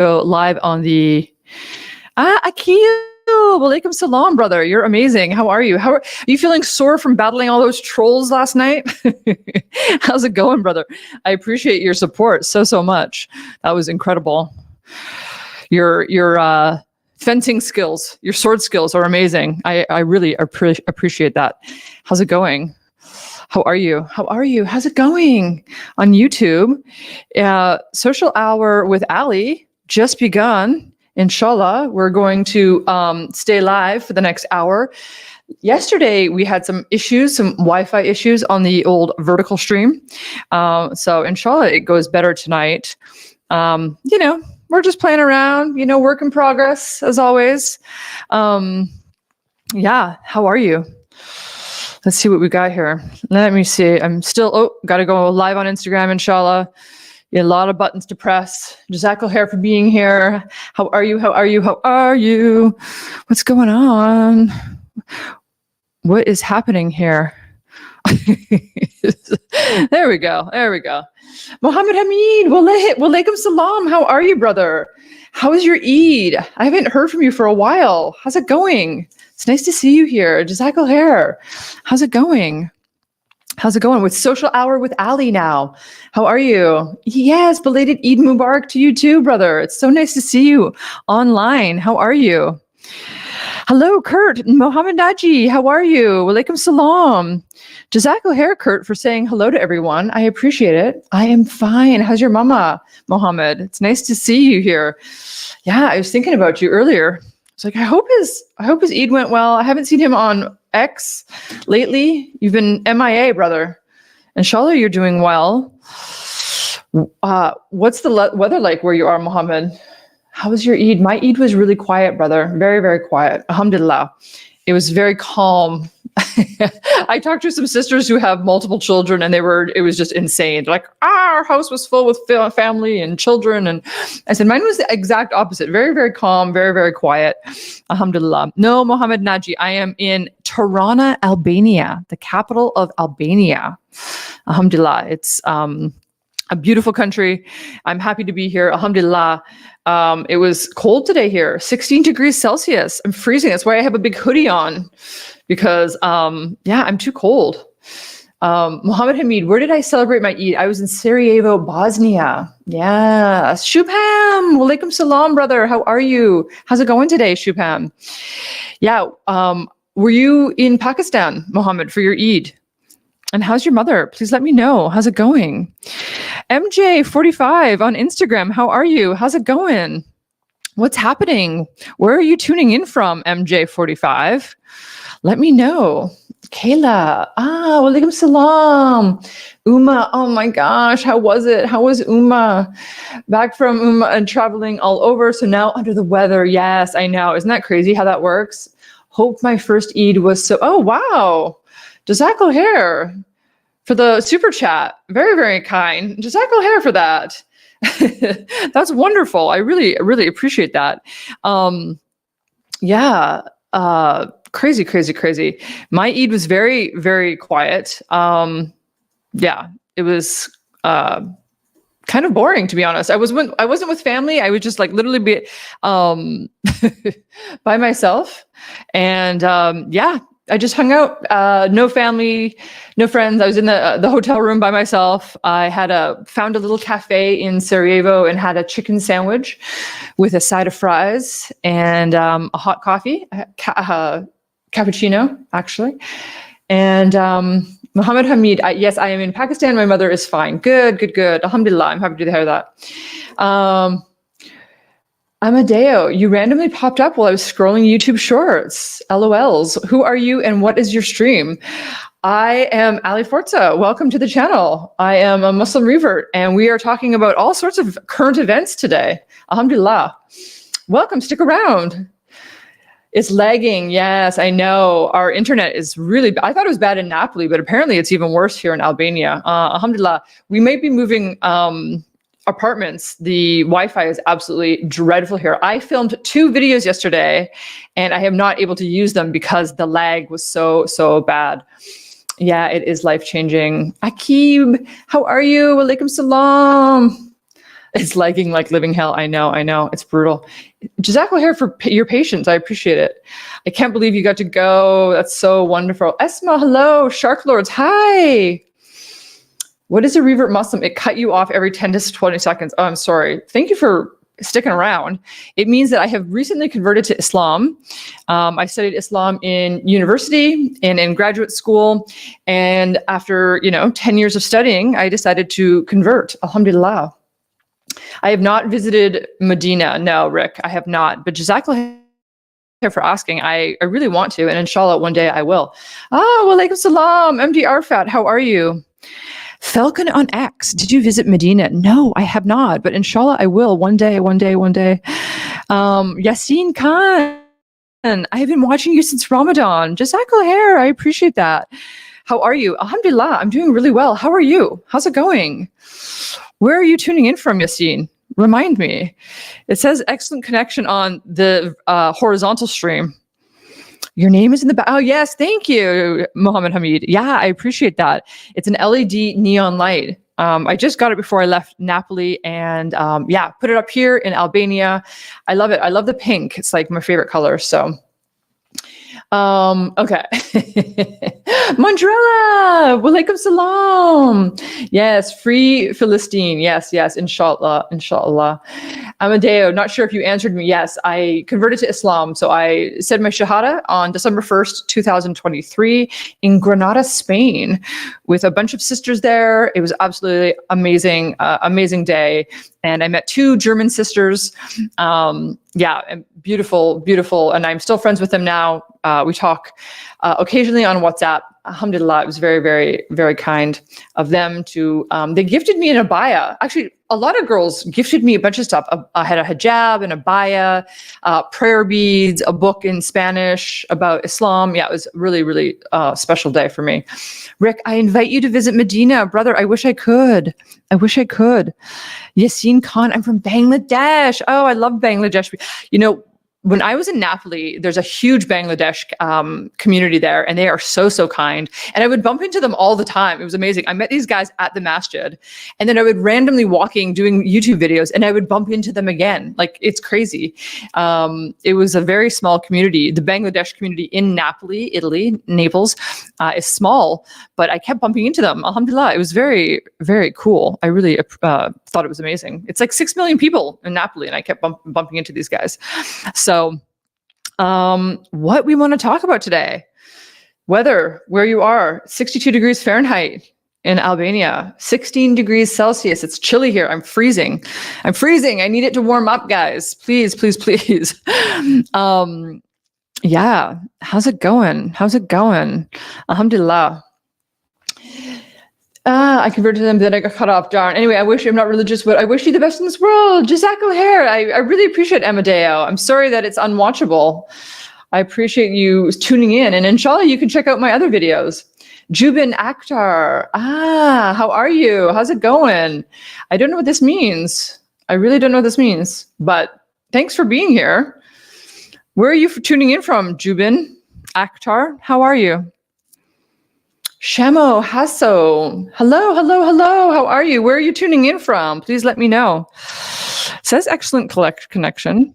go live on the Akil. Alaykum salam, brother. You're amazing. How are you? Are you feeling sore from battling all those trolls last night? How's it going, brother? I appreciate your support so much. That was incredible. Your fencing skills, your sword skills are amazing. I really appreciate that. How's it going? How are you? How's it going on YouTube? Social hour with Alie just begun. Insha'Allah, we're going to stay live for the next hour. Yesterday, we had some issues, some Wi-Fi issues on the old vertical stream. So Insha'Allah, it goes better tonight. We're just playing around, work in progress, as always. Yeah, how are you? Let's see what we got here. Let me see. I'm still, got to go live on Instagram, Insha'Allah. A lot of buttons to press. Jazakallah for being here. How are you? What's going on? What is happening here? There we go. Mohammed Hamid, walaikum salam. How are you, brother? How is your Eid? I haven't heard from you for a while. How's it going? It's nice to see you here. Jazakallah. How's it going? With Social Hour with Alie now? How are you? Yes, belated Eid Mubarak to you too, brother. It's so nice to see you online. How are you? Hello, Kurt. Mohammed Naji, how are you? Walaikum salam. Jazakallah, Kurt, for saying hello to everyone. I appreciate it. I am fine. How's your mama, Mohammed? It's nice to see you here. Yeah, I was thinking about you earlier. It's like, I hope his Eid went well. I haven't seen him on X lately. You've been MIA, brother. Inshallah, you're doing well. What's the weather like where you are, Mohammed? How was your Eid? My Eid was really quiet, brother. Very, very quiet. Alhamdulillah. It was very calm. I talked to some sisters who have multiple children, and it was just insane. They're like, our house was full with family and children. And I said, mine was the exact opposite. Very, very calm, very, very quiet. Alhamdulillah. No, Mohammed Naji, I am in Tirana, Albania, the capital of Albania. Alhamdulillah. It's a beautiful country. I'm happy to be here. Alhamdulillah. It was cold today here, 16 degrees Celsius. I'm freezing. That's why I have a big hoodie on, because I'm too cold. Mohammed Hamid, where did I celebrate my Eid? I was in Sarajevo, Bosnia. Yeah. Shubham, walaikum salam, brother. How are you? How's it going today, Shubham? Yeah. Were you in Pakistan, Mohammed, for your Eid? And how's your mother? Please let me know. How's it going? MJ45 on Instagram. How are you? How's it going? What's happening? Where are you tuning in from, MJ45? Let me know. Kayla. Walaikum salam. Uma. Oh my gosh. How was it? How was Uma? Back from Uma and traveling all over. So now under the weather. Yes, I know. Isn't that crazy how that works? Hope my first Eid was so. Oh, wow. Jazakallah hair for the super chat. Very, very kind. Jazakallah hair for that. That's wonderful. I really, really appreciate that. Crazy. My Eid was very, very quiet. It was kind of boring, to be honest. I wasn't with family. I would just like literally be by myself. And I just hung out, no family, no friends. I was in the hotel room by myself. I found a little cafe in Sarajevo and had a chicken sandwich with a side of fries and a hot coffee, cappuccino, actually. And Mohammed Hamid, yes, I am in Pakistan. My mother is fine. Good. Alhamdulillah, I'm happy to hear that. Amadeo, you randomly popped up while I was scrolling YouTube Shorts. LOLs. Who are you and what is your stream? I am Alie Forza. Welcome to the channel. I am a Muslim revert, and we are talking about all sorts of current events today. Alhamdulillah. Welcome. Stick around. It's lagging. Yes, I know. Our internet is really bad. I thought it was bad in Napoli, but apparently it's even worse here in Albania. Alhamdulillah. We might be moving apartments. The Wi-Fi is absolutely dreadful here. I filmed 2 videos yesterday and I am not able to use them because the lag was so bad. Yeah, it is life-changing. Akib, how are you? Alaykum salam. It's lagging like living hell. I know. It's brutal. Jazakallah khair for your patience. I appreciate it. I can't believe you got to go. That's so wonderful. Esma, hello. Shark Lords, hi. What is a revert Muslim? It cut you off every 10 to 20 seconds. Oh, I'm sorry. Thank you for sticking around. It means that I have recently converted to Islam. I studied Islam in university and in graduate school. And after, 10 years of studying, I decided to convert. Alhamdulillah. I have not visited Medina. No, Rick, I have not. But Jazakallah for asking. I really want to. And inshallah, one day I will. Wa alaykum salam. MD Arfat, how are you? Falcon on X, did you visit Medina? No, I have not, but inshallah I will one day. Yassine Khan, I have been watching you since Ramadan. Jazakallah khair, I appreciate that. How are you? Alhamdulillah, I'm doing really well. How are you? How's it going? Where are you tuning in from, Yassine? Remind me. It says excellent connection on the horizontal stream. Your name is in the back. Oh, yes. Thank you, Mohammed Hamid. Yeah, I appreciate that. It's an LED neon light. I just got it before I left Napoli and put it up here in Albania. I love it. I love the pink. It's like my favorite color. So, okay. Mandrella, walaikum salam. Yes, free Philistine. Yes. Inshallah. Amadeo, not sure if you answered me. Yes, I converted to Islam. So I said my Shahada on December 1st, 2023 in Granada, Spain, with a bunch of sisters there. It was absolutely amazing, amazing day. And I met 2 German sisters. And beautiful. And I'm still friends with them now. We talk occasionally on WhatsApp. Alhamdulillah, it was very, very, very kind of them to, they gifted me an abaya. Actually, a lot of girls gifted me a bunch of stuff. I had a hijab, an abaya, prayer beads, a book in Spanish about Islam. Yeah, it was really, really special day for me. Rick, I invite you to visit Medina. Brother, I wish I could. Yassine Khan, I'm from Bangladesh. Oh, I love Bangladesh. When I was in Napoli, there's a huge Bangladesh community there, and they are so kind. And I would bump into them all the time. It was amazing. I met these guys at the masjid, and then I would randomly doing YouTube videos, and I would bump into them again. Like, it's crazy. It was a very small community. The Bangladesh community in Napoli, Italy, Naples, is small, but I kept bumping into them. Alhamdulillah, it was very, very cool. I really thought it was amazing. It's like 6 million people in Napoli, and I kept bumping into these guys. So, what we want to talk about today, weather, where you are, 62 degrees Fahrenheit in Albania, 16 degrees Celsius. It's chilly here. I'm freezing. I need it to warm up, guys. Please. How's it going? Alhamdulillah. I converted to them, then I got cut off. Darn. Anyway, I'm not religious, but I wish you the best in this world. Jazakallah khair. I really appreciate Amadeo. I'm sorry that it's unwatchable. I appreciate you tuning in, and inshallah you can check out my other videos. Jubin Akhtar. How are you? How's it going? I don't know what this means. I really don't know what this means, but thanks for being here. Where are you tuning in from, Jubin Akhtar? How are you? Shamo Hasso. Hello. How are you? Where are you tuning in from? Please let me know. It says excellent connection.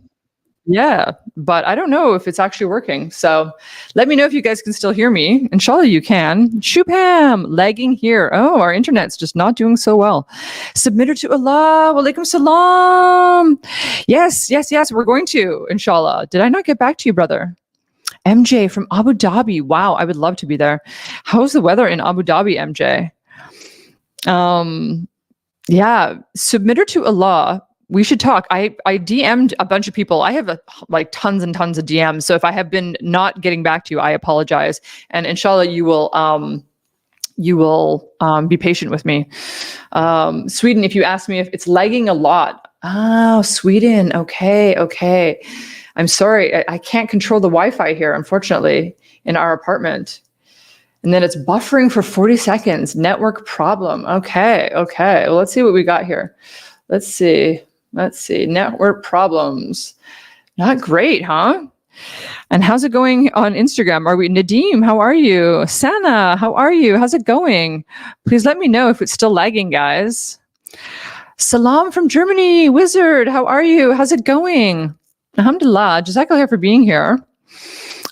Yeah, but I don't know if it's actually working. So let me know if you guys can still hear me. Inshallah you can. Shubham, lagging here. Oh, our internet's just not doing so well. Submitter to Allah. Wa alaykum salam. Yes. We're going to, inshallah. Did I not get back to you, brother? MJ from Abu Dhabi. Wow, I would love to be there. How's the weather in Abu Dhabi, MJ? Submitter to Allah. We should talk. I DM'd a bunch of people. I have tons and tons of DMs. So if I have been not getting back to you, I apologize. And inshallah, you will be patient with me. Sweden, if you ask me if it's lagging a lot. Oh, Sweden. Okay. I'm sorry, I can't control the Wi-Fi here, unfortunately, in our apartment. And then it's buffering for 40 seconds. Network problem. Okay. Well, let's see what we got here. Let's see. Network problems. Not great, huh? And how's it going on Instagram? Are we Nadeem? How are you? Sana, how are you? How's it going? Please let me know if it's still lagging, guys. Salam from Germany. Wizard, how are you? How's it going? Alhamdulillah. Jazakallah for being here.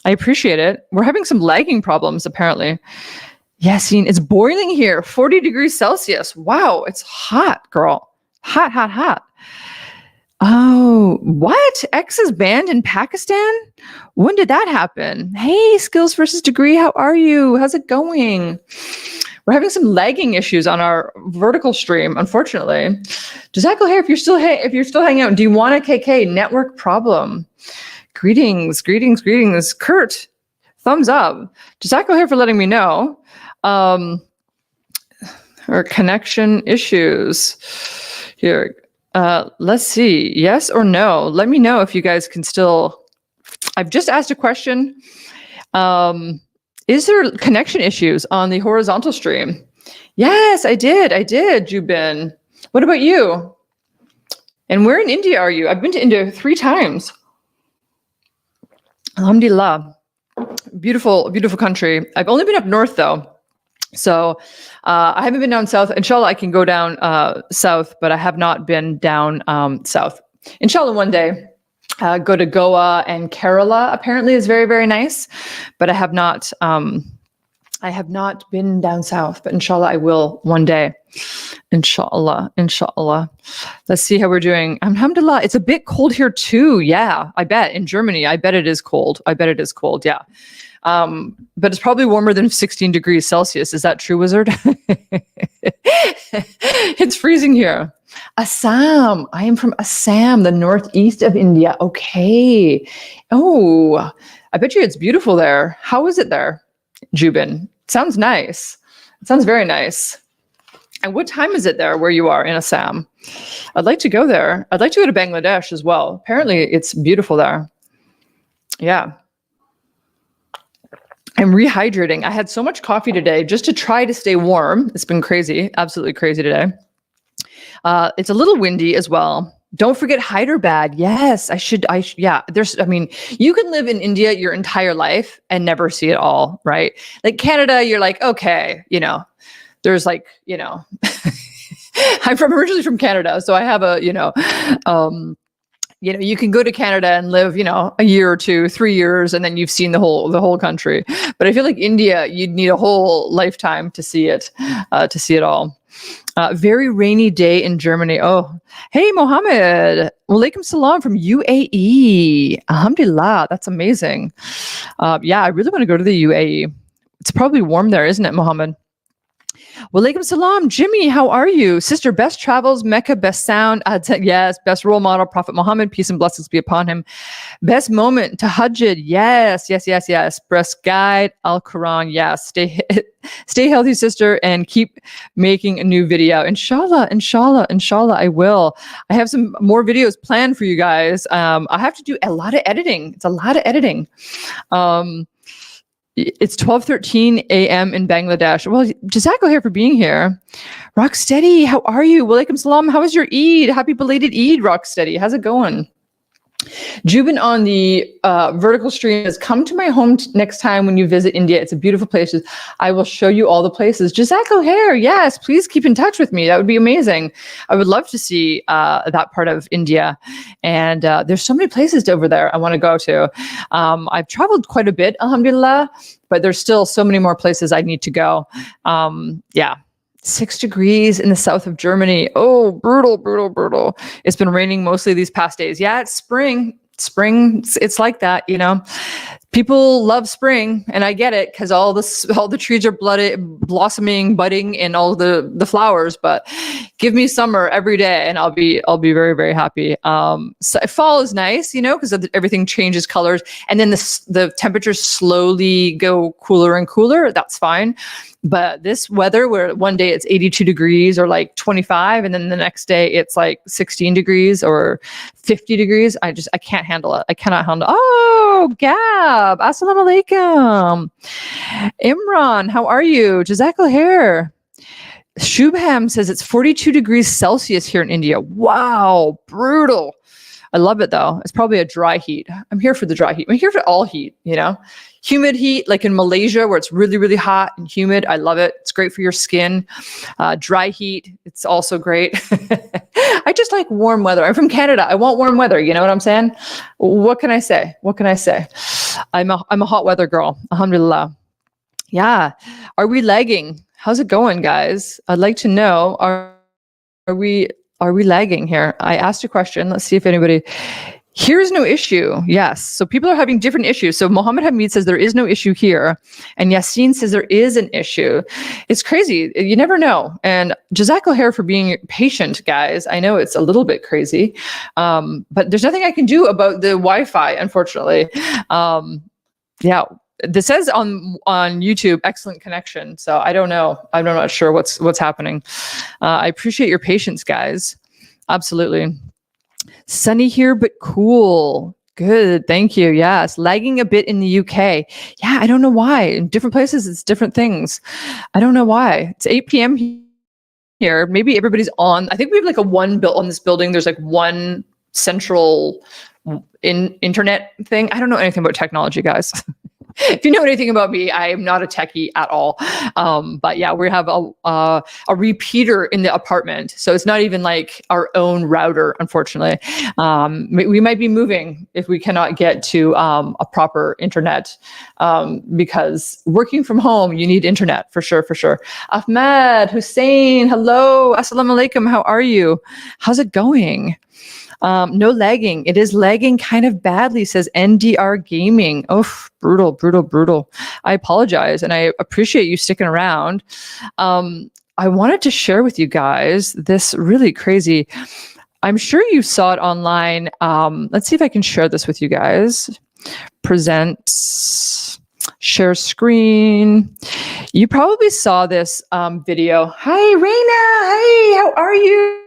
I appreciate it. We're having some lagging problems, apparently. Yassine, it's boiling here. 40 degrees Celsius. Wow, it's hot, girl. Hot, hot, hot. Oh, what? X is banned in Pakistan? When did that happen? Hey, Skills versus Degree, how are you? How's it going? We're having some lagging issues on our vertical stream, unfortunately. Jazakallah, if you're still hanging out, do you want a KK network problem? Greetings, greetings, greetings. Kurt, thumbs up. Jazakallah for letting me know. Or connection issues. Here, let's see. Yes or no? Let me know if you guys can still. I've just asked a question. Is there connection issues on the horizontal stream? Yes, I did, Jubin. What about you? And where in India are you? I've been to India 3 times. Alhamdulillah. Beautiful, beautiful country. I've only been up north though. So I haven't been down south. Inshallah, I can go down south, but I have not been down south. Inshallah, one day, go to Goa and Kerala. Apparently, is very, very nice, but I have not been down south. But inshallah, I will one day. Inshallah, inshallah. Let's see how we're doing. Alhamdulillah, it's a bit cold here too. Yeah, I bet in Germany. I bet it is cold. Yeah. But it's probably warmer than 16 degrees Celsius. Is that true, Wizard? It's freezing here. Assam. I am from Assam, the northeast of India. Okay. Oh, I bet you it's beautiful there. How is it there, Jubin? Sounds nice. It sounds very nice. And what time is it there where you are in Assam? I'd like to go there. I'd like to go to Bangladesh as well. Apparently it's beautiful there. Yeah. I'm rehydrating. I had so much coffee today just to try to stay warm. It's been crazy, absolutely crazy today. It's a little windy as well. Don't forget Hyderabad. Yes, yeah, you can live in India your entire life and never see it all, right? Like Canada, you're like, okay, there's like, I'm originally from Canada, so I have you can go to Canada and live, a year or 2, 3 years, and then you've seen the whole country. But I feel like India, you'd need a whole lifetime to see it all. Very rainy day in Germany. Oh, hey, Mohammed. Walaikum salam from UAE. Alhamdulillah. That's amazing. Yeah, I really want to go to the UAE. It's probably warm there, isn't it, Mohammed? Walaikum salam. Jimmy, how are you? Sister, best travels, Mecca, best sound. Yes, best role model, Prophet Muhammad, peace and blessings be upon him. Best moment, tahajjud. Yes. Best guide, Al-Quran. Yes. Stay healthy, sister, and keep making a new video. Inshallah, I will. I have some more videos planned for you guys. I have to do a lot of editing. It's a lot of editing. It's 12:13 a.m. in Bangladesh. Well, Jazakallah here for being here. Rocksteady, how are you? Walaikum salam. How was your Eid? Happy belated Eid, Rocksteady. How's it going? Jubin on the vertical stream has come to my home next time when you visit India. It's a beautiful place. I will show you all the places. Jazakallah hair. Yes, please keep in touch with me. That would be amazing. I would love to see that part of India. And there's so many places over there I want to go to. I've traveled quite a bit, alhamdulillah, but there's still so many more places I need to go. Yeah. 6 degrees in the south of Germany. Oh, brutal. It's been raining mostly these past days. Yeah, it's spring. It's like that, People love spring, and I get it because all the trees are blossoming, budding, and all the flowers. But give me summer every day, and I'll be very, very happy. So fall is nice, because everything changes colors, and then the temperatures slowly go cooler and cooler. That's fine. But this weather where one day it's 82 degrees or like 25, and then the next day it's like 16 degrees or 50 degrees, I can't handle it. I cannot handle it. Oh, Gab. Assalamu alaikum. Imran, how are you? Jazakallah hair. Shubham says it's 42 degrees Celsius here in India. Wow, brutal. I love it though. It's probably a dry heat. I'm here for the dry heat. I'm here for all heat, you know? Humid heat, like in Malaysia, where it's really, really hot and humid. I love it. It's great for your skin. Dry heat, it's also great. I just like warm weather. I'm from Canada. I want warm weather. You know what I'm saying? What can I say? What can I say? I'm a hot weather girl. Alhamdulillah. Yeah. Are we lagging? How's it going, guys? I'd like to know. Are we lagging here? I asked a question. Let's see if anybody. Here's no issue. Yes. So people are having different issues. So Mohammed Hamid says there is no issue here. And Yassine says there is an issue. It's crazy. You never know. And Jazakallah khair for being patient, guys. I know it's a little bit crazy. But there's nothing I can do about the Wi-Fi, unfortunately. Yeah. This says on YouTube, excellent connection. So I don't know. I'm not sure what's happening. I appreciate your patience, guys. Absolutely. Sunny here, but cool. Good. Thank you. Yes. Lagging a bit in the UK. Yeah. I don't know why. In different places, it's different things. I don't know why. It's 8 p.m. here. Maybe everybody's on. I think we have like on this building. There's like one central internet thing. I don't know anything about technology, guys. If you know anything about me, I am not a techie at all. But yeah, we have a repeater in the apartment. So it's not even like our own router, unfortunately. We might be moving if we cannot get to a proper internet, because working from home, you need internet for sure, for sure. Ahmed, Hussein, hello. Assalamu alaikum. How are you? How's it going? No lagging. It is lagging kind of badly, says NDR Gaming. Oh, brutal, brutal, brutal. I apologize, and I appreciate you sticking around. I wanted to share with you guys this really crazy. I'm sure you saw it online. Let's see if I can share this with you guys. Present, share screen. You probably saw this video. Hi, Raina. Hey, how are you?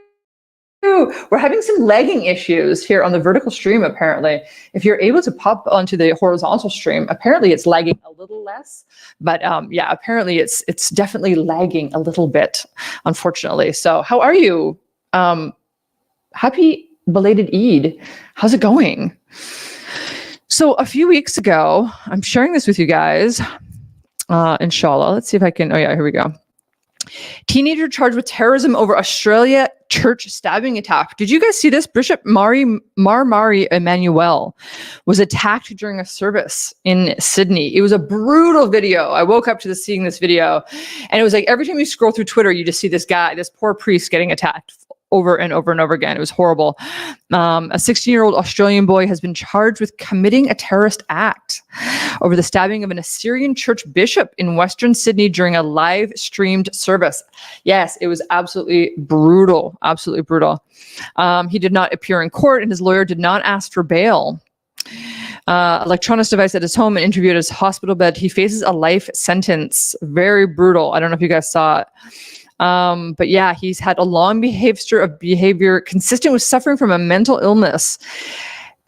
We're having some lagging issues here on the vertical stream, apparently. If you're able to pop onto the horizontal stream, apparently it's lagging a little less. But yeah, apparently it's definitely lagging a little bit, unfortunately. So how are you? Happy belated Eid. How's it going? So a few weeks ago, I'm sharing this with you guys. Inshallah. Let's see if I can. Oh, yeah, here we go. Teenager charged with terrorism over Australia church stabbing attack. Did you guys see this? Bishop Mari Emmanuel was attacked during a service in Sydney. It was a brutal video. I woke up to seeing this video, and it was like every time you scroll through Twitter, you just see this guy, this poor priest getting attacked over and over and over again. It was horrible. A 16-year-old Australian boy has been charged with committing a terrorist act over the stabbing of an Assyrian church bishop in Western Sydney during a live streamed service. Yes, it was absolutely brutal, absolutely brutal. He did not appear in court, and his lawyer did not ask for bail. Electronics device at his home and interviewed at his hospital bed. He faces a life sentence. Very brutal. I don't know if you guys saw it. But yeah, he's had a long history of behavior consistent with suffering from a mental illness.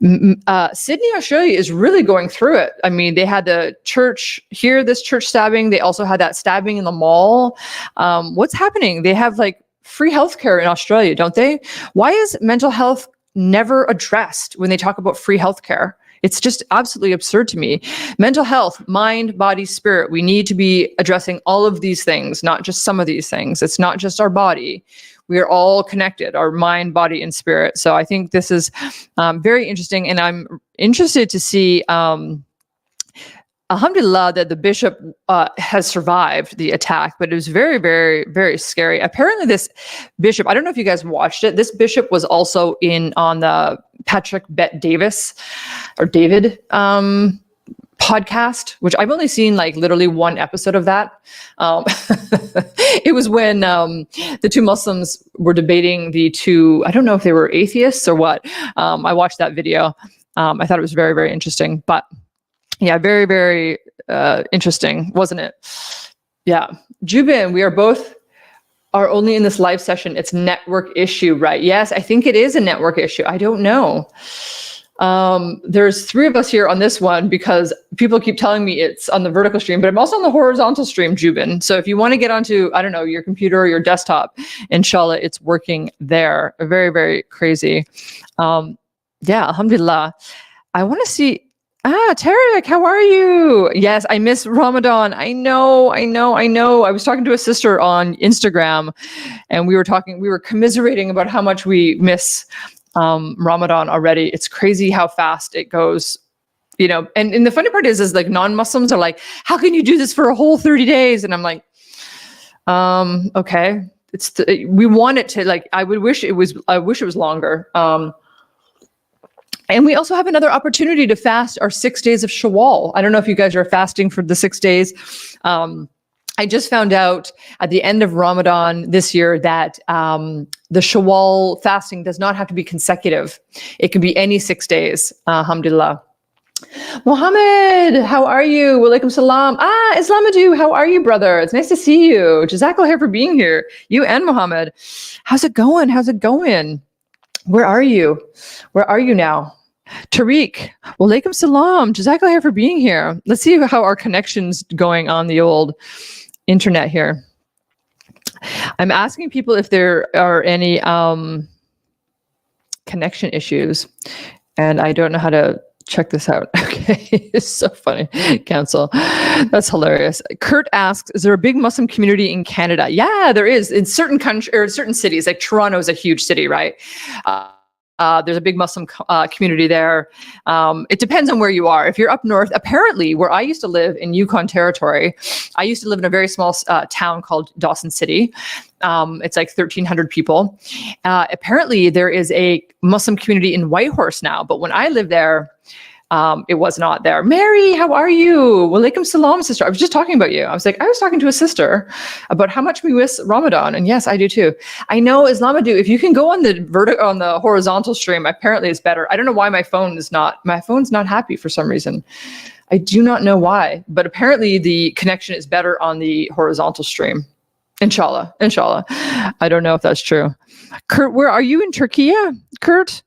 Sydney, Australia is really going through it. I mean, they had the church here, this church stabbing. They also had that stabbing in the mall. What's happening? They have like free healthcare in Australia, don't they? Why is mental health never addressed when they talk about free healthcare? It's just absolutely absurd to me. Mental health, mind, body, spirit. We need to be addressing all of these things, not just some of these things. It's not just our body. We are all connected, our mind, body, and spirit. So I think this is very interesting. And I'm interested to see, alhamdulillah, that the bishop has survived the attack, but it was very, very, very scary. Apparently this bishop, I don't know if you guys watched it. This bishop was also on the Patrick Bet Davis or David podcast, which I've only seen like literally one episode of that. It was when the two Muslims were debating the two, I don't know if they were atheists or what. I watched that video. I thought it was very, very interesting, but yeah, very, very interesting, wasn't it? Yeah. Jubin, we are only in this live session. It's network issue, right? Yes, I think it is a network issue. I don't know. There's three of us here on this one because people keep telling me it's on the vertical stream, but I'm also on the horizontal stream, Jubin. So if you want to get onto, I don't know, your computer or your desktop, inshallah, it's working there. Very, very crazy. Yeah, alhamdulillah. I want to see. Tarek, how are you? Yes, I miss Ramadan. I know. I was talking to a sister on Instagram, and we were commiserating about how much we miss Ramadan already. It's crazy how fast it goes. And the funny part is like non-Muslims are like, how can you do this for a whole 30 days? And I'm like, okay. We want it to, like, I wish it was longer. And we also have another opportunity to fast our 6 days of Shawwal. I don't know if you guys are fasting for the 6 days. I just found out at the end of Ramadan this year that the Shawwal fasting does not have to be consecutive. It can be any 6 days, alhamdulillah. Mohammed, how are you? Walaikum salam. Islamadu, how are you, brother? It's nice to see you. Jazakallah for being here. You and Mohammed. How's it going? Where are you? Where are you now? Tariq, walaikum salam. Jazakallah for being here. Let's see how our connection's going on the old internet here. I'm asking people if there are any connection issues, and I don't know how to check this out. Okay, it's so funny. Cancel. That's hilarious. Kurt asks, is there a big Muslim community in Canada? Yeah, there is. In certain countries or certain cities, like Toronto is a huge city, right? There's a big Muslim community there. It depends on where you are. If you're up north, apparently where I used to live in Yukon Territory, I used to live in a very small town called Dawson City. It's like 1,300 people. Apparently there is a Muslim community in Whitehorse now, but when I lived there, it was not there. Mary, how are you? Walaikum salam, sister. I was just talking about you. I was talking to a sister about how much we miss Ramadan. And yes, I do too. I know Islamadu, if you can go on the horizontal stream, apparently it's better. I don't know why my phone's not happy for some reason. I do not know why, but apparently the connection is better on the horizontal stream. Inshallah. I don't know if that's true. Kurt, where are you in Turkey? Kurt?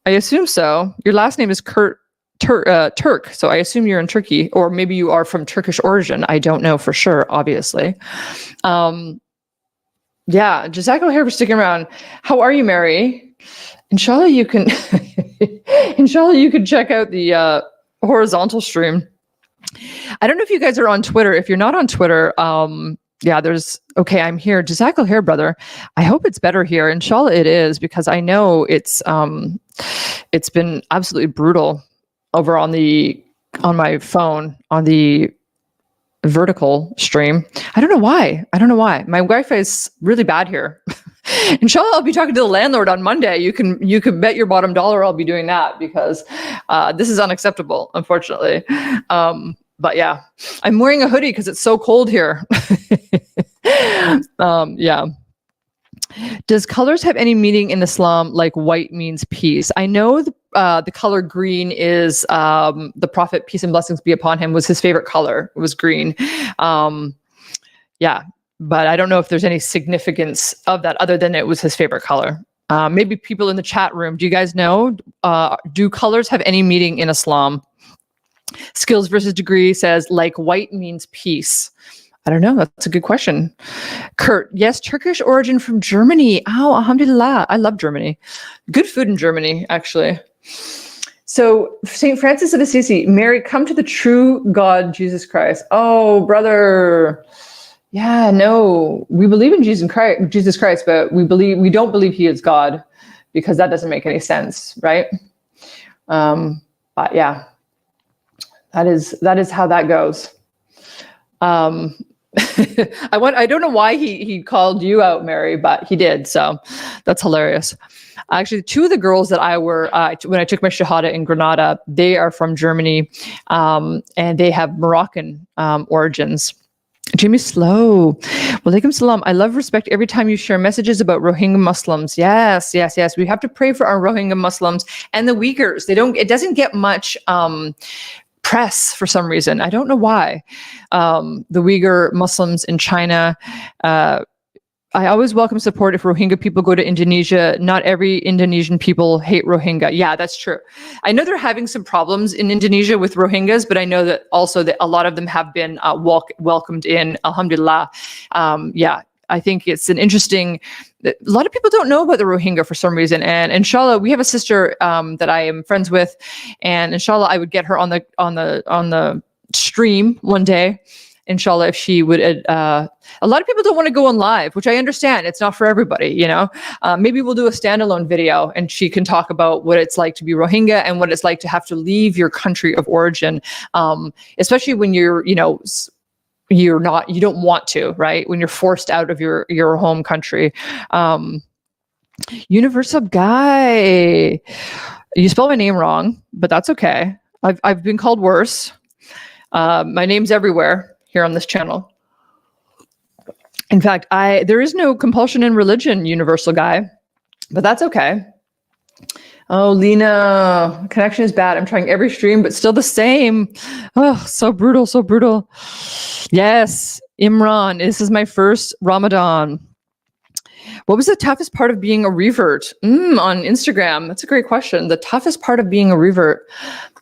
I assume so. Your last name is Kurt. Turk, so I assume you're in Turkey, or maybe you are from Turkish origin. I don't know for sure, obviously. Yeah, Jazakallah for sticking around. How are you, Mary? Inshallah, you can check out the horizontal stream. I don't know if you guys are on Twitter. If you're not on Twitter, yeah, I'm here. Jazakallah, brother. I hope it's better here. Inshallah, it is, because I know it's been absolutely brutal over on my phone on the vertical stream. I don't know why. My Wi-Fi is really bad here. Inshallah, I'll be talking to the landlord on Monday. You can bet your bottom dollar I'll be doing that, because this is unacceptable, unfortunately. But yeah, I'm wearing a hoodie because it's so cold here. Yeah. Does colors have any meaning in Islam, like white means peace? I know the color green is the Prophet, peace and blessings be upon him, was his favorite color. It was green. Yeah, but I don't know if there's any significance of that other than it was his favorite color. Maybe people in the chat room, do you guys know? Do colors have any meaning in Islam? Skills versus degree says, like white means peace. I don't know. That's a good question. Kurt, yes, Turkish origin from Germany. Oh, alhamdulillah. I love Germany. Good food in Germany, actually. So St. Francis of Assisi, Mary, come to the true God, Jesus Christ. Oh, brother. Yeah, no, we believe in Jesus Christ, but we don't believe he is God, because that doesn't make any sense, right? But yeah, that is how that goes. I don't know why he called you out, Mary, but he did. So that's hilarious. Actually, two of the girls that when I took my Shahada in Granada, they are from Germany, and they have Moroccan origins. Jimmy Slow. Walaikum salam. I love respect every time you share messages about Rohingya Muslims. Yes. We have to pray for our Rohingya Muslims and the Uyghurs. It doesn't get much press for some reason. I don't know why. The Uyghur Muslims in China, I always welcome support if Rohingya people go to Indonesia. Not every Indonesian people hate Rohingya. Yeah, that's true. I know they're having some problems in Indonesia with Rohingyas, but I know that also that a lot of them have been welcomed in, alhamdulillah. Yeah, I think it's an interesting, a lot of people don't know about the Rohingya for some reason. And Inshallah, we have a sister that I am friends with, and Inshallah, I would get her on the stream one day. Inshallah, if she would, a lot of people don't want to go on live, which I understand. It's not for everybody, you know. Maybe we'll do a standalone video, and she can talk about what it's like to be Rohingya and what it's like to have to leave your country of origin, especially when you're, you know, you don't want to, right? When you're forced out of your home country. Universal guy, you spelled my name wrong, but that's okay. I've been called worse. My name's everywhere here on this channel. In fact, there is no compulsion in religion, universal guy, but that's okay. Oh, Lena, connection is bad. I'm trying every stream, but still the same. Oh, so brutal, so brutal. Yes, Imran, this is my first Ramadan. What was the toughest part of being a revert? On Instagram, that's a great question. The toughest part of being a revert.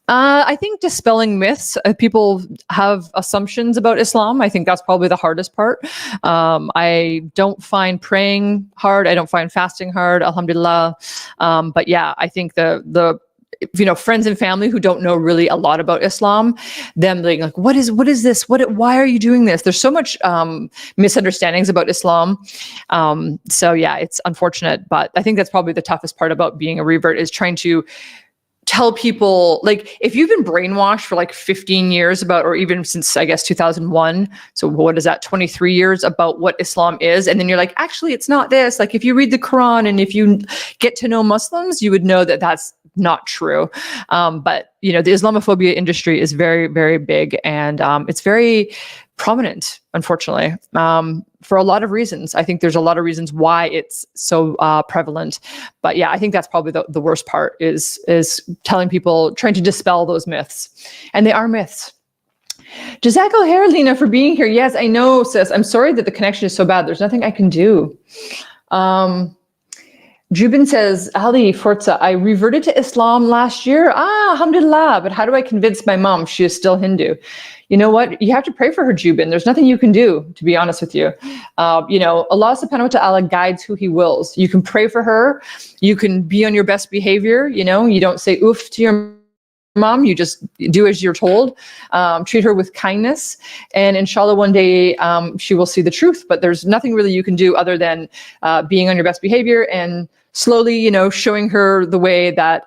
I think dispelling myths. People have assumptions about Islam. I think that's probably the hardest part. I don't find praying hard. I don't find fasting hard, alhamdulillah. But yeah, I think the friends and family who don't know really a lot about Islam, them being like, what is this? Why are you doing this? There's so much misunderstandings about Islam. So yeah, it's unfortunate, but I think that's probably the toughest part about being a revert, is trying to tell people, like, if you've been brainwashed for like 15 years about, or even since I guess 2001, so what is that, 23 years, about what Islam is, and then you're like, actually it's not this. Like, if you read the Quran and if you get to know Muslims, you would know that that's not true. But the Islamophobia industry is very, very big, and it's very prominent, unfortunately, for a lot of reasons. I think there's a lot of reasons why it's so prevalent. But yeah, I think that's probably the worst part, is telling people, trying to dispel those myths. And they are myths. Jazakallah khair, Lena, for being here. Yes, I know, sis. I'm sorry that the connection is so bad. There's nothing I can do. Jubin says, Ali Forza, I reverted to Islam last year. Alhamdulillah. But how do I convince my mom she is still Hindu? You know what? You have to pray for her, Jubin. There's nothing you can do, to be honest with you. Allah subhanahu wa ta'ala guides who he wills. You can pray for her. You can be on your best behavior. You don't say oof to your mom, you just do as you're told. Treat her with kindness, and inshallah one day she will see the truth. But there's nothing really you can do other than being on your best behavior and slowly, showing her the way that,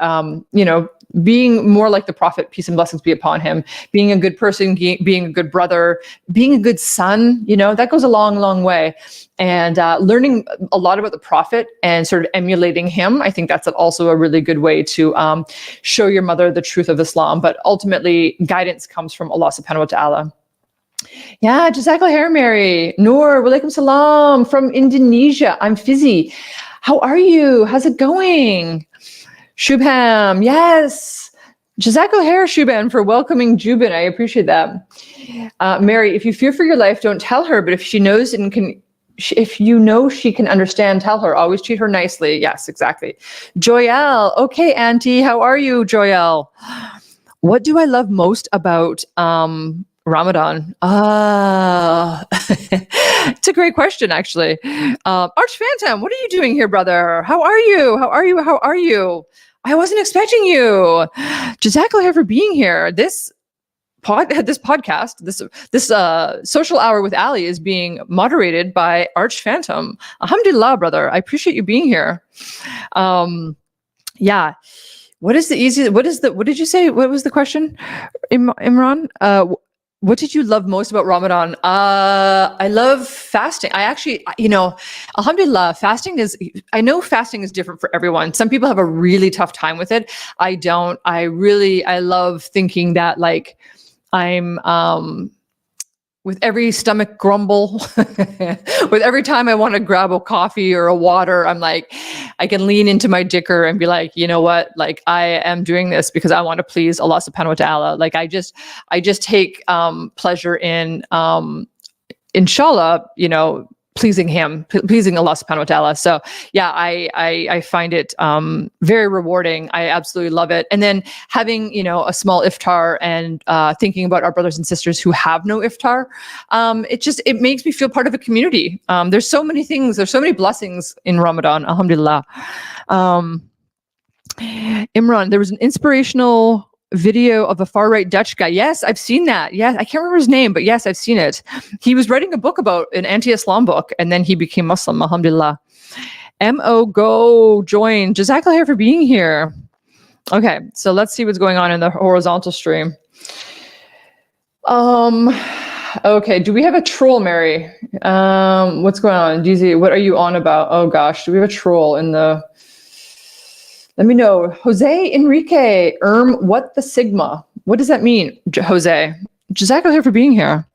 being more like the Prophet, peace and blessings be upon him, being a good person, being a good brother, being a good son, that goes a long, long way. And learning a lot about the Prophet and sort of emulating him, I think that's also a really good way to show your mother the truth of Islam. But ultimately, guidance comes from Allah subhanahu wa ta'ala. Yeah, Jazakallah khair, Mary. Noor, walaikum salam from Indonesia. I'm Fizzy. How are you? How's it going? Shubham, yes. Jazakallah khair, Shubham, for welcoming Jubin. I appreciate that. Mary, if you fear for your life, don't tell her. But if she knows and can, if you know she can understand, tell her. Always treat her nicely. Yes, exactly. Joyelle. Okay, Auntie, how are you, Joyelle? What do I love most about Ramadan? It's a great question, actually. Arch Phantom, what are you doing here, brother? How are you? How are you? How are you? I wasn't expecting you. Jazakallah khair for being here. This podcast, this social hour with Alie is being moderated by Arch Phantom. Alhamdulillah, brother. I appreciate you being here. Yeah. What is the easiest? What did you say? What was the question, Imran? What did you love most about Ramadan? I love fasting. I actually, alhamdulillah, I know fasting is different for everyone. Some people have a really tough time with it. I don't. I love thinking that, like, I'm, with every stomach grumble, with every time I want to grab a coffee or a water, I'm like, I can lean into my dicker and be like, you know what? Like, I am doing this because I want to please Allah subhanahu wa ta'ala. Like, I just take pleasure in, inshallah, pleasing him, pleasing Allah subhanahu wa ta'ala. So yeah, I find it very rewarding. I absolutely love it. And then having, a small iftar and thinking about our brothers and sisters who have no iftar, it makes me feel part of a community. There's so many things, there's so many blessings in Ramadan, alhamdulillah. Imran, there was an inspirational video of a far-right Dutch guy. Yes, I've seen that. Yes, I can't remember his name, but yes, I've seen it. He was writing a book about an anti-Islam book, and then he became Muslim, alhamdulillah. M.O. Go join. Jazakallah for being here. Okay, so let's see what's going on in the horizontal stream. Okay, do we have a troll, Mary? What's going on? DZ, what are you on about? Oh gosh, do we have a troll in the... Let me know. Jose Enrique, what the Sigma? What does that mean, Jose? Jazakallah for being here.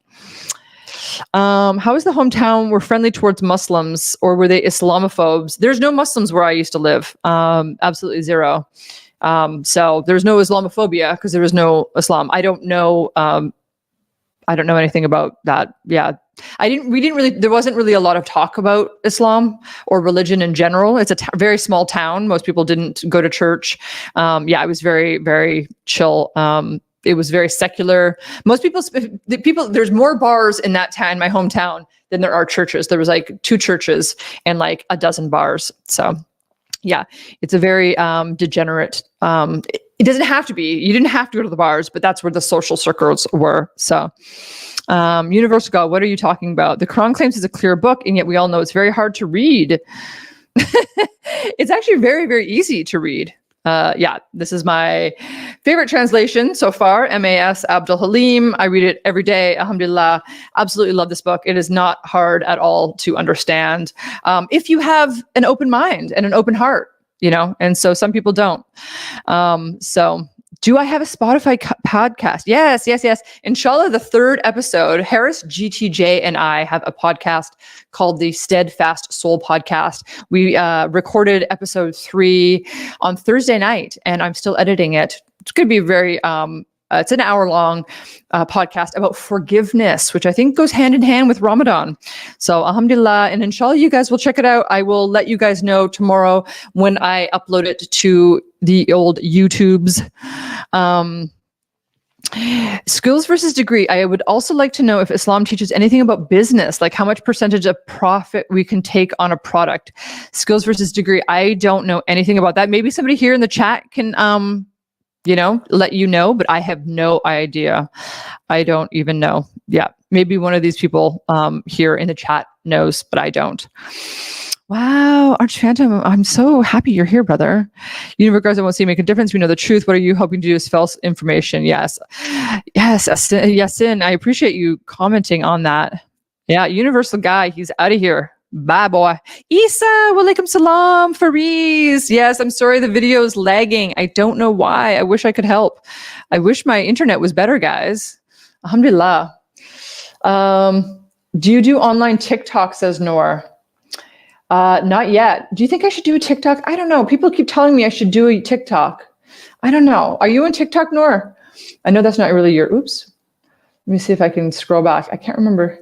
How is the hometown? We're friendly towards Muslims, or were they Islamophobes? There's no Muslims where I used to live. Absolutely zero. So there's no Islamophobia because there was no Islam. I don't know anything about that. Yeah. There wasn't really a lot of talk about Islam or religion in general. It's a very small town. Most people didn't go to church. It was very, very chill. It was very secular. Most people, there's more bars in that town, my hometown, than there are churches. There was like 2 churches and like a dozen bars. So yeah, it's a very degenerate, it doesn't have to be. You didn't have to go to the bars, but that's where the social circles were. So Universal God, what are you talking about? The Quran claims it's a clear book, and yet we all know it's very hard to read. It's actually very, very easy to read. This is my favorite translation so far, M.A.S. Abdul Halim. I read it every day, alhamdulillah. Absolutely love this book. It is not hard at all to understand if you have an open mind and an open heart, and so some people don't. So do I have a Spotify podcast? Yes. Inshallah, the 3rd episode, Harris, GTJ, and I have a podcast called the Steadfast Soul Podcast. We recorded episode 3 on Thursday night, and I'm still editing it. It's going to be very, it's an hour-long podcast about forgiveness, which I think goes hand in hand with Ramadan. So alhamdulillah, and inshallah, you guys will check it out. I will let you guys know tomorrow when I upload it to the old YouTubes. Skills versus degree. I would also like to know if Islam teaches anything about business, like how much percentage of profit we can take on a product. Skills versus degree. I don't know anything about that. Maybe somebody here in the chat can, let you know, but I have no idea. I don't even know. Yeah, maybe one of these people here in the chat knows, but I don't. Wow, Arch Phantom, I'm so happy you're here, brother. Universe, I won't see make a difference. We know the truth. What are you hoping to do is false information? Yes, Yasin, I appreciate you commenting on that. Yeah, Universal Guy, he's out of here. Bye, boy. Isa, walaikum salam, Fariz. Yes, I'm sorry the video is lagging. I don't know why. I wish I could help. I wish my internet was better, guys. Alhamdulillah. Do you do online TikTok, says Noor? Not yet. Do you think I should do a TikTok? I don't know. People keep telling me I should do a TikTok. I don't know. Are you on TikTok, Noor? I know that's not really your, oops. Let me see if I can scroll back. I can't remember.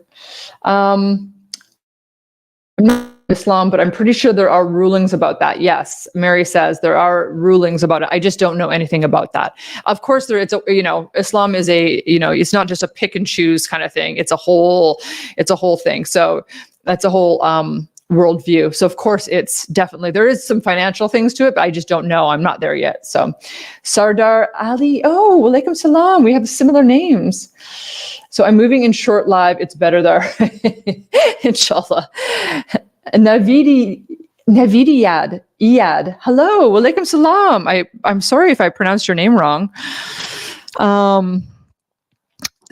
I'm not Islam, but I'm pretty sure there are rulings about that. Yes, Mary says there are rulings about it. I just don't know anything about that. Of course, Islam is it's not just a pick and choose kind of thing. It's a whole thing. So that's a whole worldview. So of course there is some financial things to it, but I just don't know. I'm not there yet. So Sardar Ali, oh, walaikum salam. We have similar names. So I'm moving in short live. It's better there. Inshallah. Iyad. Hello. Walaikum salam. I'm sorry if I pronounced your name wrong.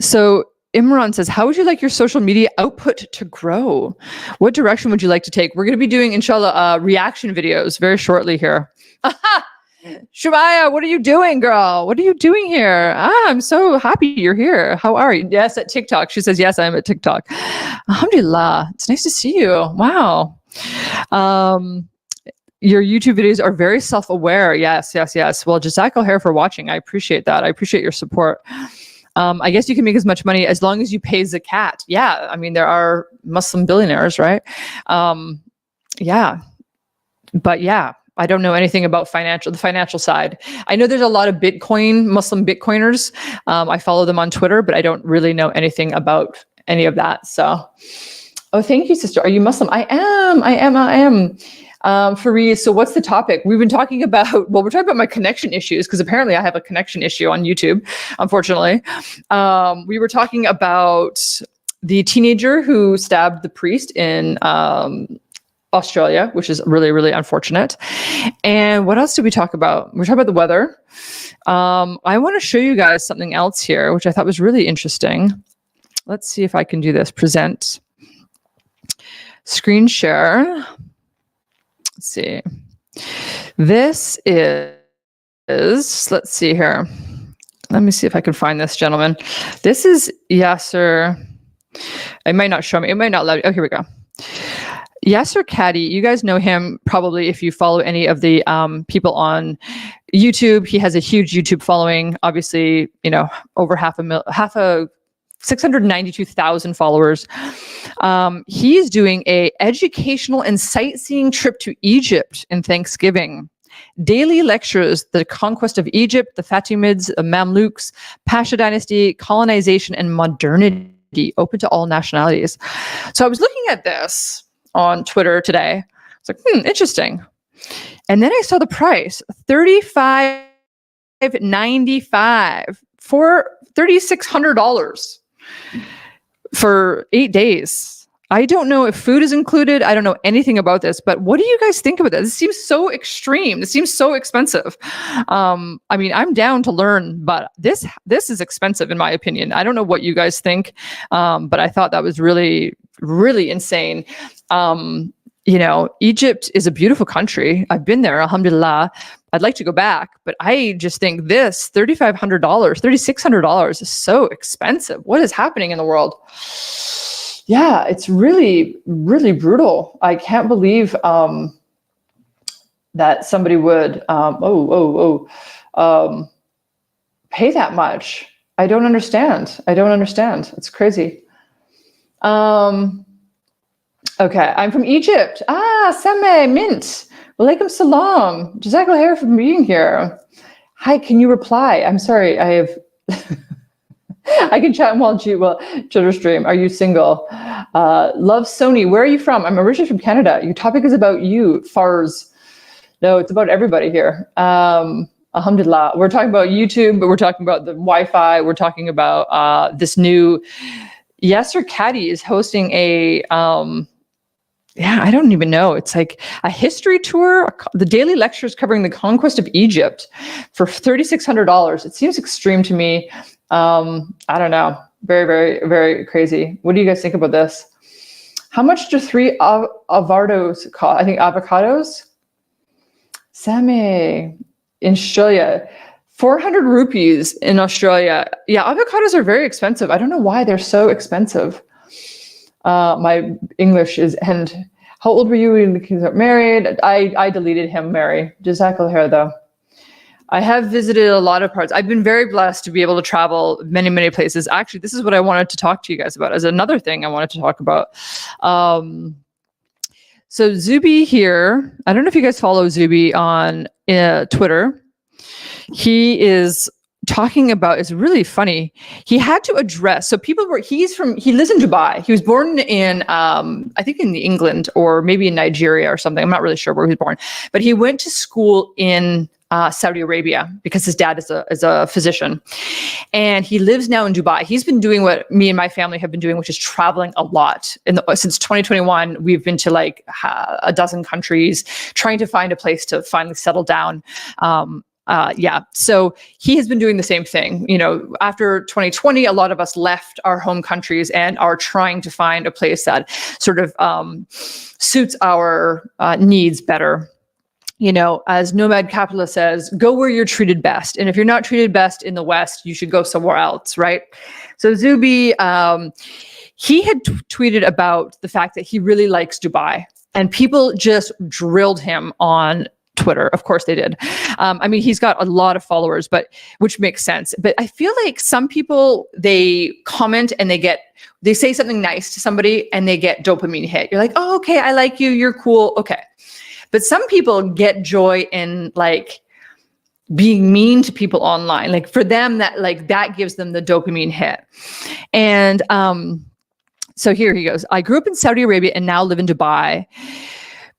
So Imran says, how would you like your social media output to grow? What direction would you like to take? We're going to be doing, inshallah, reaction videos very shortly here. Shubaya, what are you doing, girl? What are you doing here? I'm so happy you're here. How are you? Yes, at TikTok. She says, yes, I'm at TikTok. Alhamdulillah. It's nice to see you. Wow. Your YouTube videos are very self-aware. Yes. Well, Jazakallah for watching. I appreciate that. I appreciate your support. I guess you can make as much money as long as you pay zakat. Yeah, I mean, there are Muslim billionaires, right? Yeah, but yeah, I don't know anything about the financial side. I know there's a lot of Muslim Bitcoiners. I follow them on Twitter, but I don't really know anything about any of that. So, oh, thank you, sister. Are you Muslim? I am. Fareed, so what's the topic? We've been talking about, we're talking about my connection issues, because apparently I have a connection issue on YouTube, unfortunately. We were talking about the teenager who stabbed the priest in Australia, which is really, really unfortunate. And what else did we talk about? We talked about the weather. I want to show you guys something else here, which I thought was really interesting. Let's see if I can do this. Present. Screen share. Let's see. This is, let's see here. Let me see if I can find this gentleman. This is Yasser. It might not show me. It might not let me. Oh, here we go. Yasser Caddy, you guys know him probably if you follow any of the people on YouTube. He has a huge YouTube following, obviously, over 692,000 followers. He's doing a educational and sightseeing trip to Egypt in Thanksgiving. Daily lectures, the conquest of Egypt, the Fatimids, the Mamluks, Pasha dynasty, colonization, and modernity, open to all nationalities. So I was looking at this on Twitter today. It's like, interesting. And then I saw the price, $35.95 for $3,600 for 8 days. I don't know if food is included. I don't know anything about this, but what do you guys think about this? This seems so extreme. This seems so expensive. I mean, I'm down to learn, but this is expensive in my opinion. I don't know what you guys think, but I thought that was really, really insane. Egypt is a beautiful country. I've been there, alhamdulillah. I'd like to go back, but I just think this $3,500, $3,600 is so expensive. What is happening in the world? Yeah, it's really, really brutal. I can't believe that somebody would pay that much. I don't understand. It's crazy. Okay, I'm from Egypt. Sameh, Mint. Walaikum salam. Jazakallah khair for being here. Hi, can you reply? I'm sorry, I have... I can chat while Twitter stream. Are you single? Love Sony. Where are you from? I'm originally from Canada. Your topic is about you, Fars. No, it's about everybody here. Alhamdulillah. We're talking about YouTube, but we're talking about the Wi-Fi. We're talking about this new... Yasser Caddy is hosting a... I don't even know. It's like a history tour, the daily lectures covering the conquest of Egypt for $3,600. It seems extreme to me. I don't know. Very, very, very crazy. What do you guys think about this? How much do 3 avocados cost? I think avocados. Sameh in Australia, 400 rupees in Australia. Yeah, avocados are very expensive. I don't know why they're so expensive. My English is end. How old were you when the kids got married? I deleted him, Mary. Jazakallah khair, though. I have visited a lot of parts. I've been very blessed to be able to travel many, many places. Actually, this is what I wanted to talk to you guys about as another thing I wanted to talk about. So Zuby here, I don't know if you guys follow Zuby on Twitter. He is talking about, it's really funny. He had to address, so he lives in Dubai. He was born in, I think in England or maybe in Nigeria or something. I'm not really sure where he was born, but he went to school in Saudi Arabia because his dad is a physician, and he lives now in Dubai. He's been doing what me and my family have been doing, which is traveling a lot. Since 2021, we've been to like a dozen countries, trying to find a place to finally settle down. So he has been doing the same thing. After 2020, a lot of us left our home countries and are trying to find a place that sort of suits our needs better. As Nomad Capitalist says, go where you're treated best. And if you're not treated best in the West, you should go somewhere else, right? So Zuby, he had tweeted about the fact that he really likes Dubai, and people just drilled him on Twitter. Of course they did. I mean, he's got a lot of followers, but which makes sense. But I feel like some people, they comment and they say something nice to somebody and they get dopamine hit. You're like, oh, okay, I like you. You're cool. Okay. But some people get joy in like being mean to people online. Like for them, that gives them the dopamine hit. And so here he goes. I grew up in Saudi Arabia and now live in Dubai.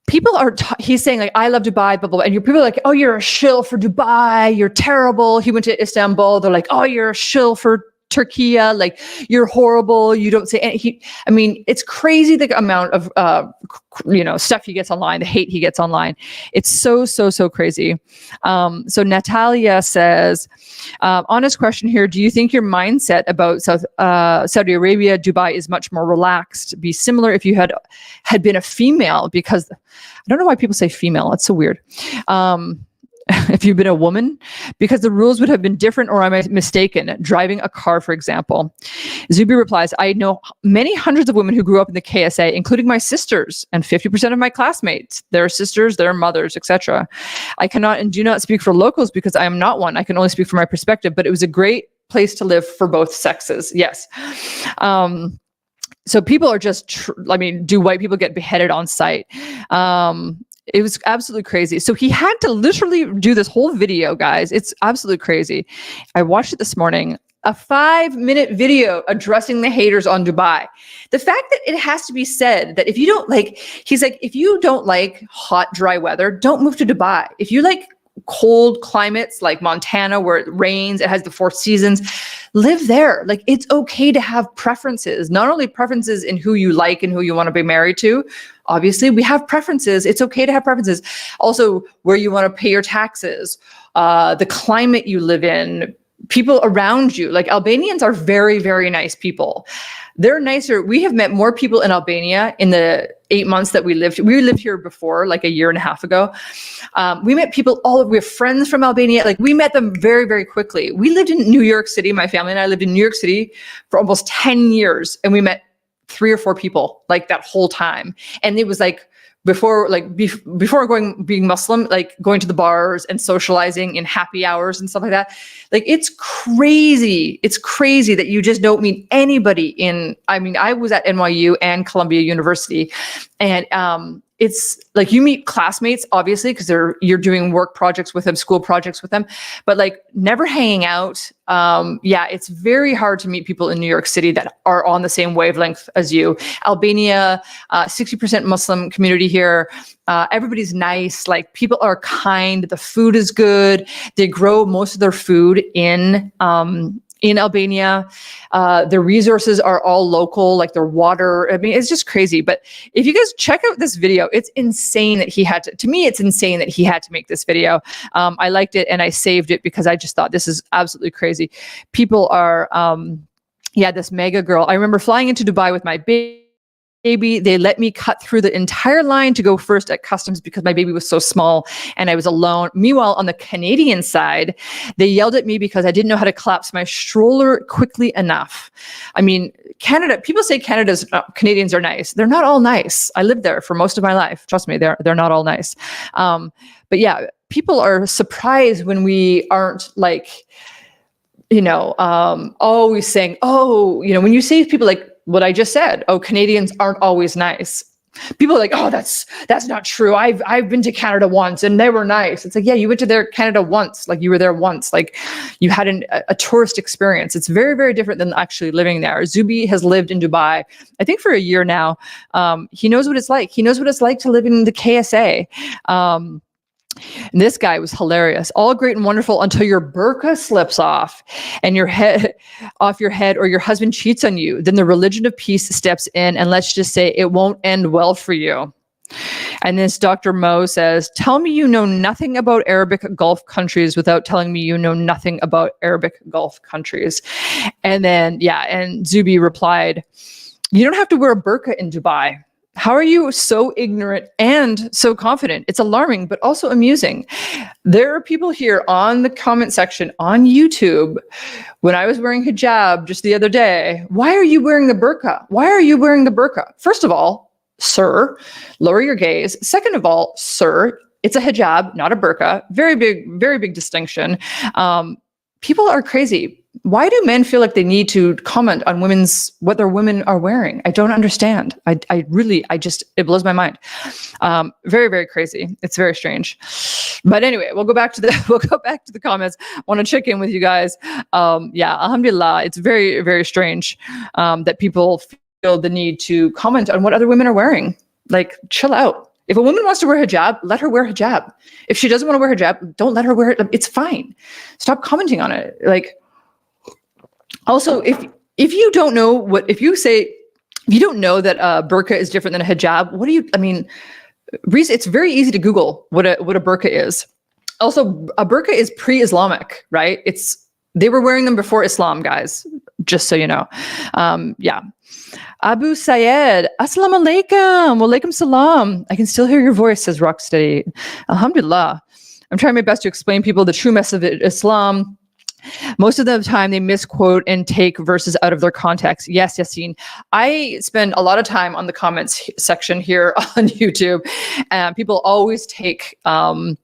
People are, he's saying like, I love Dubai, blah, blah, blah. And people are like, oh, you're a shill for Dubai. You're terrible. He went to Istanbul. They're like, oh, you're a shill for Turkey. Like you're horrible. You don't say any. I mean, it's crazy the amount of, stuff he gets online, the hate he gets online. It's so crazy. So Natalia says, honest question here. Do you think your mindset about Saudi Arabia, Dubai is much more relaxed, be similar if you had been a female? Because I don't know why people say female. It's so weird. If you've been a woman, because the rules would have been different, or am I mistaken? Driving a car, for example. Zubi replies, I know many hundreds of women who grew up in the KSA, including my sisters and 50% of my classmates, their sisters, their mothers, etc. I cannot and do not speak for locals because I am not one. I can only speak from my perspective, but it was a great place to live for both sexes. Yes. So people are just, do white people get beheaded on sight? It was absolutely crazy. So he had to literally do this whole video, guys. It's absolutely crazy. I watched it this morning, a 5-minute video addressing the haters on Dubai. The fact that it has to be said that if you don't like, he's like, if you don't like hot, dry weather, don't move to Dubai. If you like cold climates like Montana where it rains, it has the 4 seasons, live there. Like it's okay to have preferences, not only preferences in who you like and who you want to be married to. Obviously we have preferences. It's okay to have preferences. Also where you want to pay your taxes, the climate you live in, people around you. Like Albanians are very, very nice people. They're nicer. We have met more people in Albania in the 8 months that we lived. We lived here before, like a year and a half ago. We met people we have friends from Albania. Like we met them very, very quickly. We lived in New York City. My family and I lived in New York City for almost 10 years. And we met 3 or 4 people like that whole time. And it was like, before being Muslim, like going to the bars and socializing in happy hours and stuff like that. Like it's crazy. It's crazy that you just don't meet anybody I was at NYU and Columbia University, and it's like you meet classmates, obviously, because you're doing work projects with them, school projects with them, but like never hanging out. It's very hard to meet people in New York City that are on the same wavelength as you. Albania, 60% Muslim community here. Everybody's nice. Like people are kind. The food is good. They grow most of their food in Albania. The resources are all local, like their water. I mean, it's just crazy. But if you guys check out this video, it's insane that to me, it's insane that he had to make this video. I liked it and I saved it because I just thought this is absolutely crazy. People are, this mega girl. I remember flying into Dubai with my baby. They let me cut through the entire line to go first at customs because my baby was so small and I was alone. Meanwhile, on the Canadian side, they yelled at me because I didn't know how to collapse my stroller quickly enough. I mean, Canada, people say Canadians are nice. They're not all nice. I lived there for most of my life. Trust me, they're not all nice. But yeah, people are surprised when we aren't like, always saying, when you say people like, what I just said, Canadians aren't always nice. People are like, that's not true. I've been to Canada once and they were nice. It's like, yeah, you went to Canada once. Like you were there once. Like you had a tourist experience. It's very, very different than actually living there. Zubi has lived in Dubai, I think for a year now. He knows what it's like. He knows what it's like to live in the KSA. And this guy was hilarious. All great and wonderful until your burqa slips off and your head or your husband cheats on you. Then the religion of peace steps in and let's just say it won't end well for you. And this Dr. Mo says, tell me you know nothing about Arabic Gulf countries without telling me you know nothing about Arabic Gulf countries. And then, and Zubi replied, you don't have to wear a burqa in Dubai. How are you so ignorant and so confident? It's alarming, but also amusing. There are people here on the comment section on YouTube. When I was wearing hijab just the other day, why are you wearing the burqa? Why are you wearing the burqa? First of all, sir, lower your gaze. Second of all, sir, It's a hijab, not a burqa. Very big distinction. People are crazy. Why do men feel like they need to comment on what their women are wearing? I don't understand. I really, it blows my mind. Very crazy. It's very strange. But anyway, we'll go back to the comments. I want to check in with you guys. Alhamdulillah, it's very strange that people feel the need to comment on what other women are wearing. Like, chill out. If a woman wants to wear hijab, let her wear hijab. If she doesn't want to wear hijab, don't let her wear it. It's fine. Stop commenting on it. Like, also, if you don't know if you don't know that a burqa is different than a hijab, it's very easy to Google what a burqa is. Also, a burqa is pre-Islamic, right? They were wearing them before Islam, guys, just so you know. Abu Sayed, Assalamu alaikum, wa alaikum salam. I can still hear your voice, says Rocksteady. Alhamdulillah. I'm trying my best to explain people the true message of Islam. Most of the time they misquote and take verses out of their context. Yes, Yassine. I spend a lot of time on the comments section here on YouTube, and people always take Quran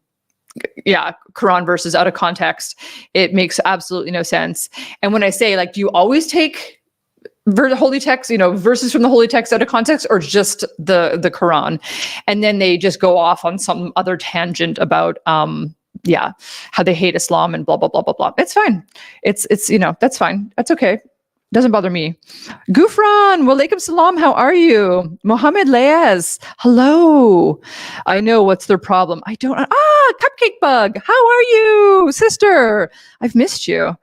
verses out of context. It makes absolutely no sense. And when I say, like, do you always take holy text, verses from the holy text out of context, or just the Quran? And then they just go off on some other tangent about how they hate Islam and blah blah blah blah blah. It's fine. It's that's fine. That's okay. Doesn't bother me. Gufran, walaikum salam. How are you? Mohammed Leaz, hello. I know what's their problem. I don't. Cupcake Bug. How are you, sister? I've missed you.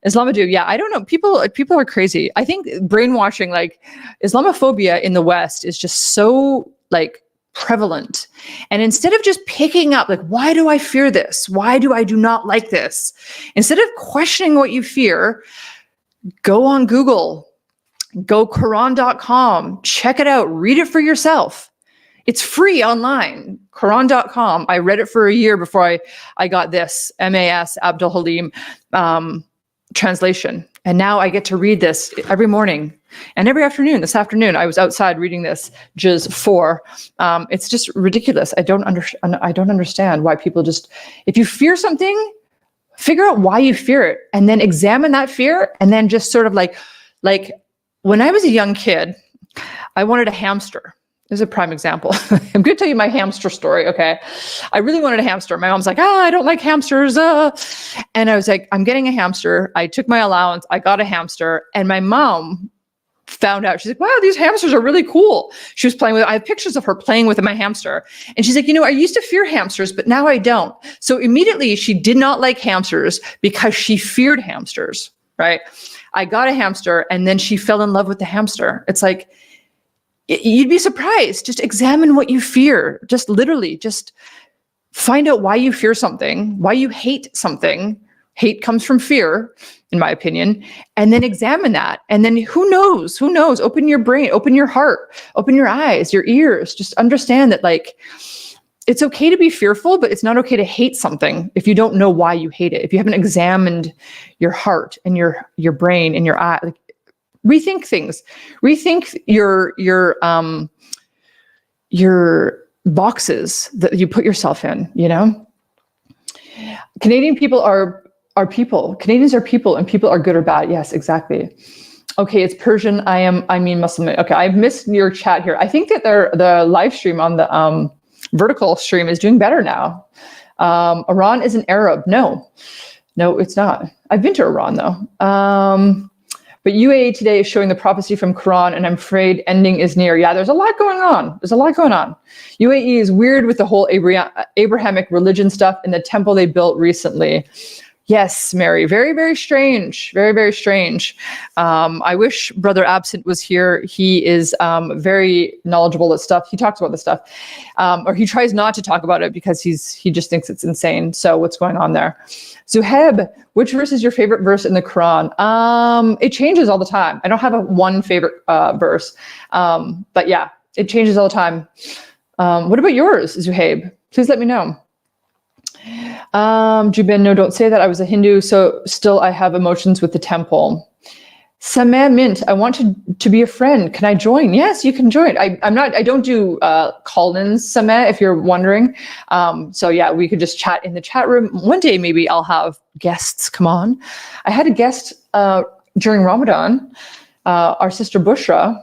Islamadu. Yeah, I don't know. People are crazy. I think brainwashing, like Islamophobia in the West, is just so like prevalent. And instead of just picking up, like, why do I fear this? Why do I do not like this? Instead of questioning what you fear, go on Google, go Quran.com, check it out, read it for yourself. It's free online, Quran.com. I read it for a year before I got this MAS Abdul Halim translation. And now I get to read this every morning and every afternoon. This afternoon, I was outside reading this Juz 4. It's just ridiculous. I don't understand why people if you fear something, figure out why you fear it and then examine that fear. And then just sort of like when I was a young kid, I wanted a hamster. This is a prime example. I'm going to tell you my hamster story. Okay. I really wanted a hamster. My mom's like, I don't like hamsters. And I was like, I'm getting a hamster. I took my allowance. I got a hamster. And my mom found out, she's like, wow, these hamsters are really cool. She was playing with, I have pictures of her playing with my hamster. And she's like, I used to fear hamsters, but now I don't. So immediately she did not like hamsters because she feared hamsters, right? I got a hamster and then she fell in love with the hamster. It's like, you'd be surprised. Just examine what you fear. Just literally, just find out why you fear something, why you hate something. Hate comes from fear, in my opinion, and then examine that. And then who knows? Open your brain, open your heart, open your eyes, your ears. Just understand that, like, it's okay to be fearful, but it's not okay to hate something if you don't know why you hate it. If you haven't examined your heart and your brain and your eye, like, rethink things. Rethink your boxes that you put yourself in. Canadian people are people. Canadians are people, and people are good or bad. Yes, exactly. Okay, it's Persian. I mean Muslim. Okay, I've missed your chat here. I think that the live stream on the vertical stream is doing better now. Iran isn't Arab. No, it's not. I've been to Iran though. But UAE today is showing the prophecy from Quran, and I'm afraid ending is near. Yeah, there's a lot going on. UAE is weird with the whole Abrahamic religion stuff in the temple they built recently. Yes, Mary, very, very strange. Very, very strange. I wish Brother Absent was here. He is very knowledgeable at stuff. He talks about this stuff, or he tries not to talk about it because he just thinks it's insane. So what's going on there? Zuheb, which verse is your favorite verse in the Quran? It changes all the time. I don't have one favorite verse, but yeah, it changes all the time. What about yours, Zuhaib? Please let me know. Jubin, no, don't say that. I was a Hindu, so still I have emotions with the temple. Sameh Mint, I want to be a friend. Can I join? Yes, you can join. I don't do call-ins, Sameh, if you're wondering. So yeah, we could just chat in the chat room. One day, maybe I'll have guests come on. I had a guest during Ramadan, our sister Bushra.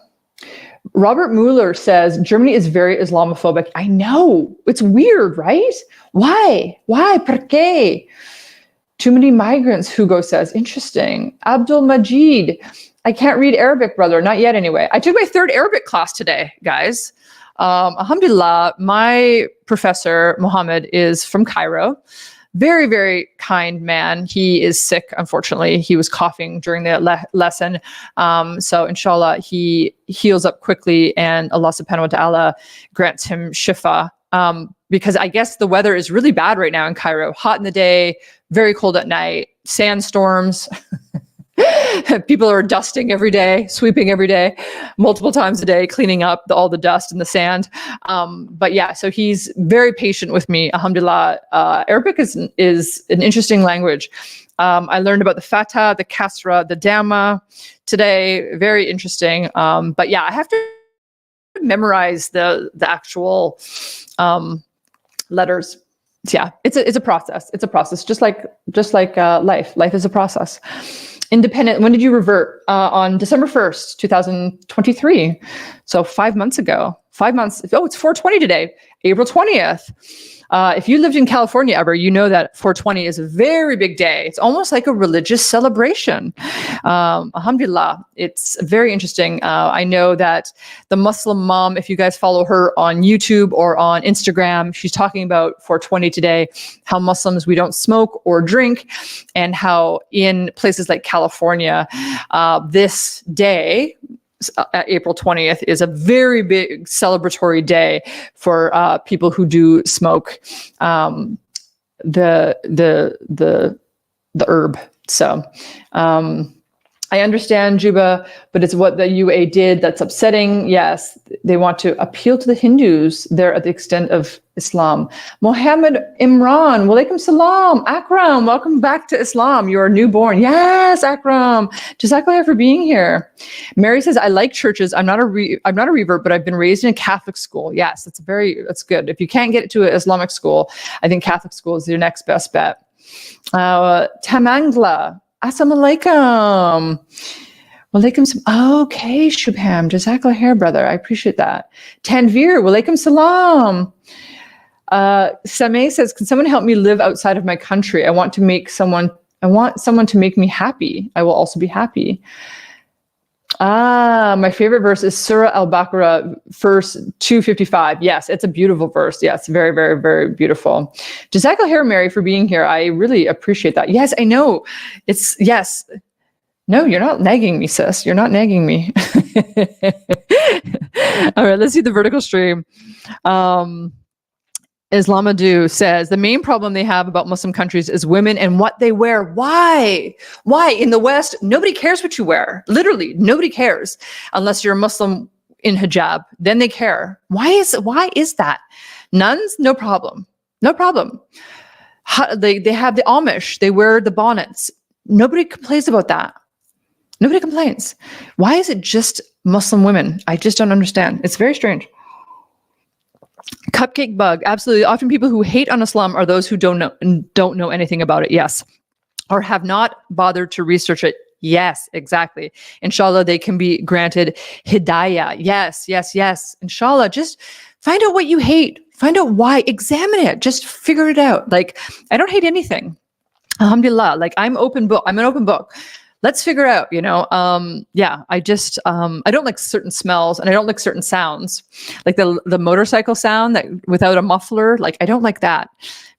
Robert Mueller says, Germany is very Islamophobic. I know, it's weird, right? Why? ¿Por qué? Too many migrants, Hugo says. Interesting. Abdul Majid. I can't read Arabic, brother. Not yet, anyway. I took my 3rd Arabic class today, guys. Alhamdulillah, my professor, Mohammed, is from Cairo. Very, very kind man. He is sick, unfortunately. He was coughing during the lesson. So inshallah, he heals up quickly and Allah subhanahu wa ta'ala grants him shifa. Because I guess the weather is really bad right now in Cairo. Hot in the day, very cold at night, sandstorms. People are dusting every day, sweeping every day, multiple times a day, cleaning up all the dust and the sand. But yeah, so he's very patient with me. Alhamdulillah. Arabic is an interesting language. I learned about the fatha, the kasra, the dhamma today. Very interesting. But yeah, I have to memorize the actual letters. Yeah, it's a process. It's a process, just like life. Life is a process. Independent. When did you revert? On December 1st, 2023. So 5 months ago. 5 months. Oh, it's 420 today. April 20th. If you lived in California ever, you know that 420 is a very big day. It's almost like a religious celebration. Alhamdulillah, it's very interesting. I know that the Muslim mom, if you guys follow her on YouTube or on Instagram, she's talking about 420 today, how Muslims, we don't smoke or drink, and how in places like California, this day, April 20th is a very big celebratory day for people who do smoke the herb. So I understand, Juba, but it's what the UA did that's upsetting. Yes, they want to appeal to the Hindus there at the extent of Islam. Mohammed Imran, walaikum salam. Akram, welcome back to Islam. You're newborn. Yes, Akram. Jazakallah for being here. Mary says, I like churches. I'm not a revert, but I've been raised in a Catholic school. Yes, that's good. If you can't get to an Islamic school, I think Catholic school is your next best bet. Tamangla. Assalamu alaikum. Walaikum salam. Okay, Shubham. Jazakallah khair, brother. I appreciate that. Tanvir, walaikum salam. Sameh says, can someone help me live outside of my country? I want someone to make me happy. I will also be happy. My favorite verse is Surah Al-Baqarah, verse 255. Yes, it's a beautiful verse. Yes, very, very, very beautiful. Jazakallah khair, Mary, for being here. I really appreciate that. Yes, I know. Yes. No, you're not nagging me, sis. You're not nagging me. All right, let's see the vertical stream. Islamadu says, the main problem they have about Muslim countries is women and what they wear. Why? In the West, nobody cares what you wear. Literally, nobody cares unless you're a Muslim in hijab. Then they care. Why is that? Nuns, no problem. No problem. They have the Amish. They wear the bonnets. Nobody complains about that. Nobody complains. Why is it just Muslim women? I just don't understand. It's very strange. Cupcake bug, absolutely. Often people who hate on Islam are those who don't know anything about it. Yes, or have not bothered to research it. Yes, exactly. Inshallah, they can be granted hidayah. Yes. Inshallah, just find out what you hate. Find out why. Examine it. Just figure it out. Like, I don't hate anything. Alhamdulillah. Like, I'm an open book. Let's figure out, I just, I don't like certain smells and I don't like certain sounds, like the motorcycle sound that without a muffler, like I don't like that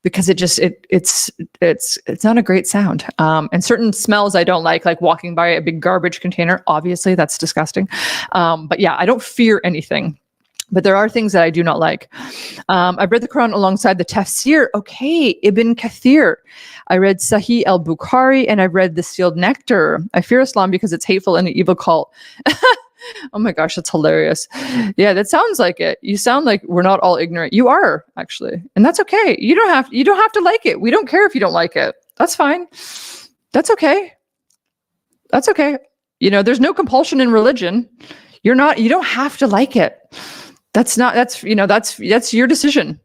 because it's not a great sound. And certain smells I don't like walking by a big garbage container, obviously that's disgusting. But yeah, I don't fear anything. But there are things that I do not like. I've read the Quran alongside the tafsir. Okay, Ibn Kathir. I read Sahih al-Bukhari and I've read The Sealed Nectar. I fear Islam because it's hateful and an evil cult. Oh my gosh, that's hilarious. Yeah, that sounds like it. You sound like we're not all ignorant. You are, actually. And that's okay. You don't have to like it. We don't care if you don't like it. That's fine. That's okay. There's no compulsion in religion. You don't have to like it. That's your decision.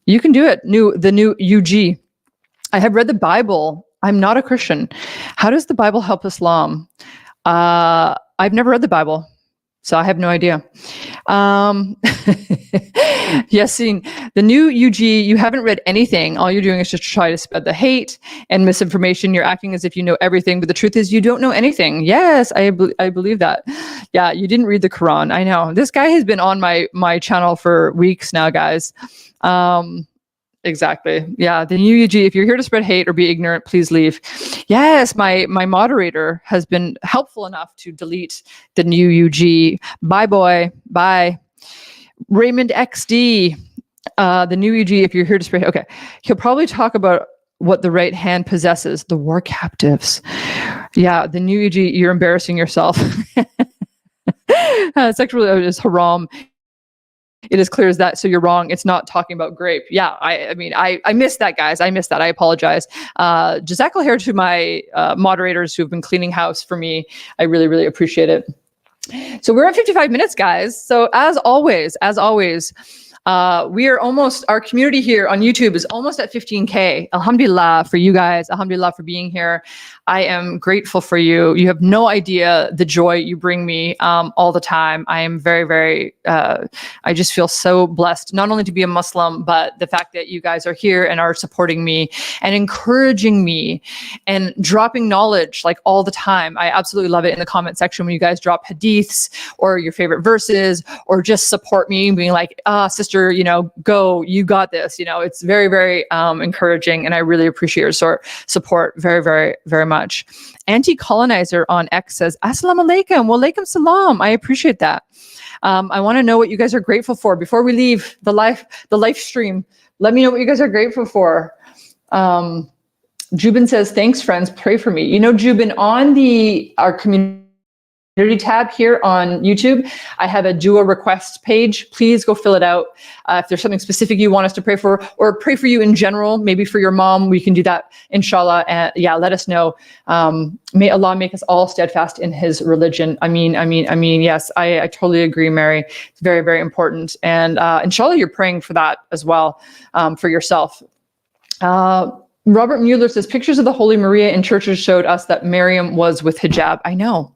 You can do it. The new UG. I have read the Bible. I'm not a Christian. How does the Bible help Islam? I've never read the Bible, so I have no idea. Yassine, the new UG, you haven't read anything. All you're doing is just try to spread the hate and misinformation. You're acting as if you know everything, but the truth is you don't know anything. Yes, I believe that. Yeah, you didn't read the Quran. I know. This guy has been on my channel for weeks now, guys. Exactly. Yeah. The new UG, if you're here to spread hate or be ignorant, please leave. Yes, my moderator has been helpful enough to delete the new UG. Bye, boy. Bye. Raymond XD, the new UG, if you're here to spread hate. Okay. He'll probably talk about what the right hand possesses, the war captives. Yeah. The new UG, you're embarrassing yourself. Sexual is haram. It is clear as that. So you're wrong. It's not talking about grape. Yeah. I missed that, guys. I missed that. I apologize. Jazakallah to my moderators who have been cleaning house for me. I really, really appreciate it. So we're at 55 minutes, guys. So as always, we are almost, our community here on YouTube is almost at 15K. Alhamdulillah for you guys. Alhamdulillah for being here. I am grateful for you. You have no idea the joy you bring me all the time. I am very, very, I just feel so blessed, not only to be a Muslim, but the fact that you guys are here and are supporting me and encouraging me and dropping knowledge like all the time. I absolutely love it in the comment section when you guys drop hadiths or your favorite verses or just support me being like, sister, go, you got this. It's very, very encouraging, and I really appreciate your support very, very, very much. Anti-colonizer on X says, Assalamu alaikum. Wa alaikum salam. I appreciate that. I want to know what you guys are grateful for before we leave the live stream. Let me know what you guys are grateful for. Jubin says, thanks, friends. Pray for me. Jubin, on our community tab here on YouTube, I have a dua request page. Please go fill it out. If there's something specific you want us to pray for, or pray for you in general, maybe for your mom, we can do that, inshallah. And yeah, let us know. May Allah make us all steadfast in his religion. Ameen. Yes, I totally agree, Mary. It's very, very important. And inshallah, you're praying for that as well, for yourself. Robert Mueller says, pictures of the Holy Maria in churches showed us that Miriam was with hijab. I know.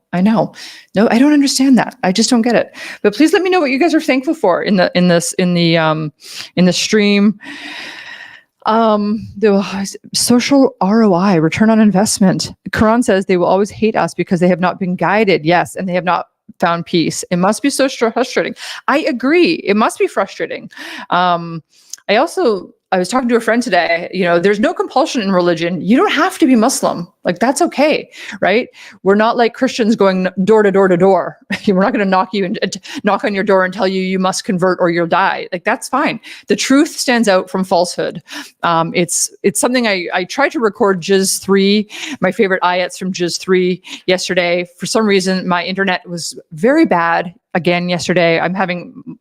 No, I don't understand that. I just don't get it. But please let me know what you guys are thankful for in the stream. The social ROI, return on investment. The Quran says they will always hate us because they have not been guided. Yes, and they have not found peace. It must be so frustrating. I agree. It must be frustrating. I was talking to a friend today, there's no compulsion in religion. You don't have to be Muslim. Like, that's okay, right? We're not like Christians going door to door to door. We're not going to knock on your door and tell you must convert or you'll die. Like, that's fine. The truth stands out from falsehood. It's something I tried to record Juz 3, my favorite ayats from Juz 3 yesterday. For some reason, my internet was very bad. Again, yesterday, I'm having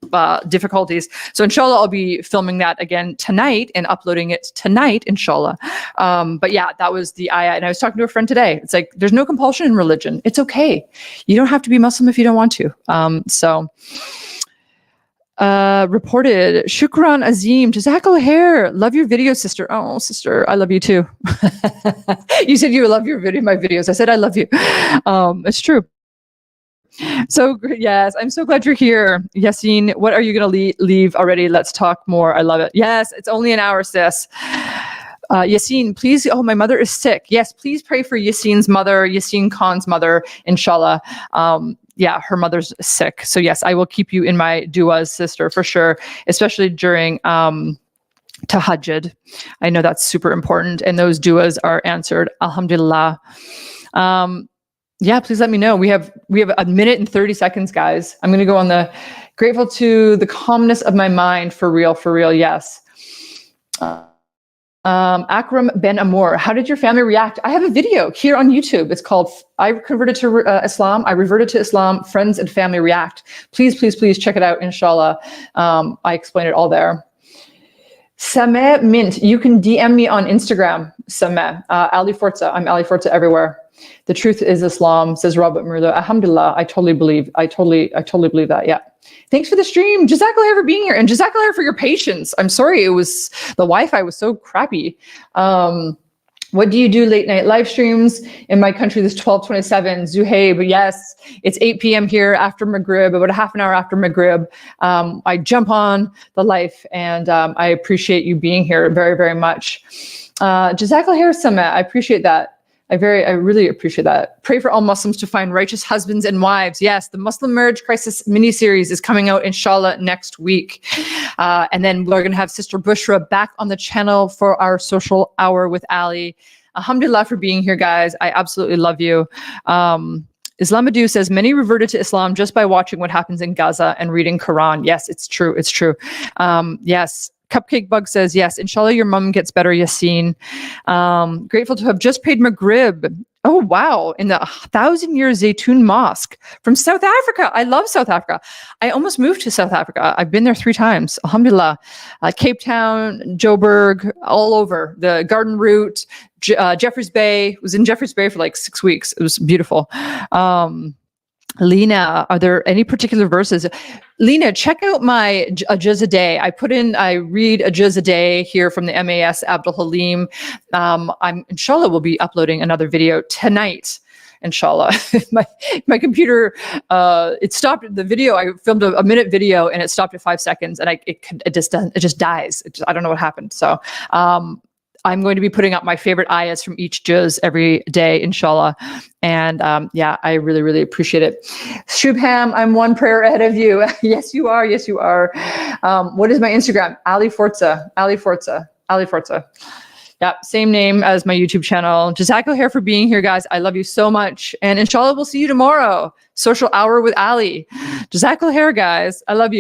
difficulties. So inshallah, I'll be filming that again tonight and uploading it tonight, inshallah. But yeah, that was the ayah. And I was talking to a friend today. It's like, there's no compulsion in religion. It's okay. You don't have to be Muslim if you don't want to. Reported, Shukran Azim, Jazakallah khair. Love your video, sister. Oh, sister, I love you too. You said you love my videos. I said, I love you. It's true. So yes, I'm so glad you're here. Yassine, what are you going to leave already? Let's talk more. I love it. Yes, it's only an hour, sis. Yassine, please. Oh, my mother is sick. Yes, please pray for Yassine's mother, Yassine Khan's mother, inshallah. Yeah, her mother's sick. So yes, I will keep you in my duas, sister, for sure, especially during tahajjud. I know that's super important, and those duas are answered. Alhamdulillah. Yeah, please let me know. We have a minute and 30 seconds, guys. I'm going to go on the grateful to the calmness of my mind. For real. Yes. Akram Ben Amour, how did your family react? I have a video here on YouTube. It's called I Converted to Islam. I Reverted to Islam. Friends and Family React. Please check it out, inshallah. I explain it all there. Sameh Mint, you can DM me on Instagram, Sameh. Ali Forza, I'm Ali Forza everywhere. The truth is Islam, says Robert Murdo. Alhamdulillah, I totally believe believe that, yeah. Thanks for the stream. Jazakallah for being here, and Jazakallah for your patience. I'm sorry, the Wi-Fi was so crappy. What do you do late night live streams? In my country, this 12:27, Zuhaib, yes, it's 8 p.m. here after Maghrib, about a half an hour after Maghrib. I jump on the life, and I appreciate you being here very, very much. Jazakallah Sameh, I appreciate that. I really appreciate that. Pray for all Muslims to find righteous husbands and wives. Yes, the Muslim Marriage Crisis mini-series is coming out, inshallah, next week. And then we're going to have Sister Bushra back on the channel for our social hour with Ali. Alhamdulillah for being here, guys. I absolutely love you. Islamadu says, many reverted to Islam just by watching what happens in Gaza and reading Quran. Yes, it's true. It's true. Yes. Cupcake Bug says, yes, inshallah, your mom gets better, Yassine. Grateful to have just paid Maghrib. Oh, wow. In the 1,000-year Zaytun Mosque from South Africa. I love South Africa. I almost moved to South Africa. I've been there 3 times. Alhamdulillah. Cape Town, Joburg, all over. The Garden Route, Jeffreys Bay. Was in Jeffreys Bay for like 6 weeks. It was beautiful. Lena, are there any particular verses? Lena, check out my a juz a day. I read a juz a day here from the MAS Abdul Halim. Inshallah, will be uploading another video tonight. Inshallah. my computer, it stopped the video. I filmed a minute video and it stopped at 5 seconds, and it just dies. I don't know what happened. So, I'm going to be putting up my favorite ayahs from each juz every day, inshallah. And yeah, I really, really appreciate it. Shubham, I'm one prayer ahead of you. Yes, you are. Yes, you are. What is my Instagram? Ali Forza. Ali Forza. Ali Forza. Yeah, same name as my YouTube channel. Jazakallah for being here, guys. I love you so much. And inshallah, we'll see you tomorrow. Social hour with Ali. Jazakallah, guys. I love you.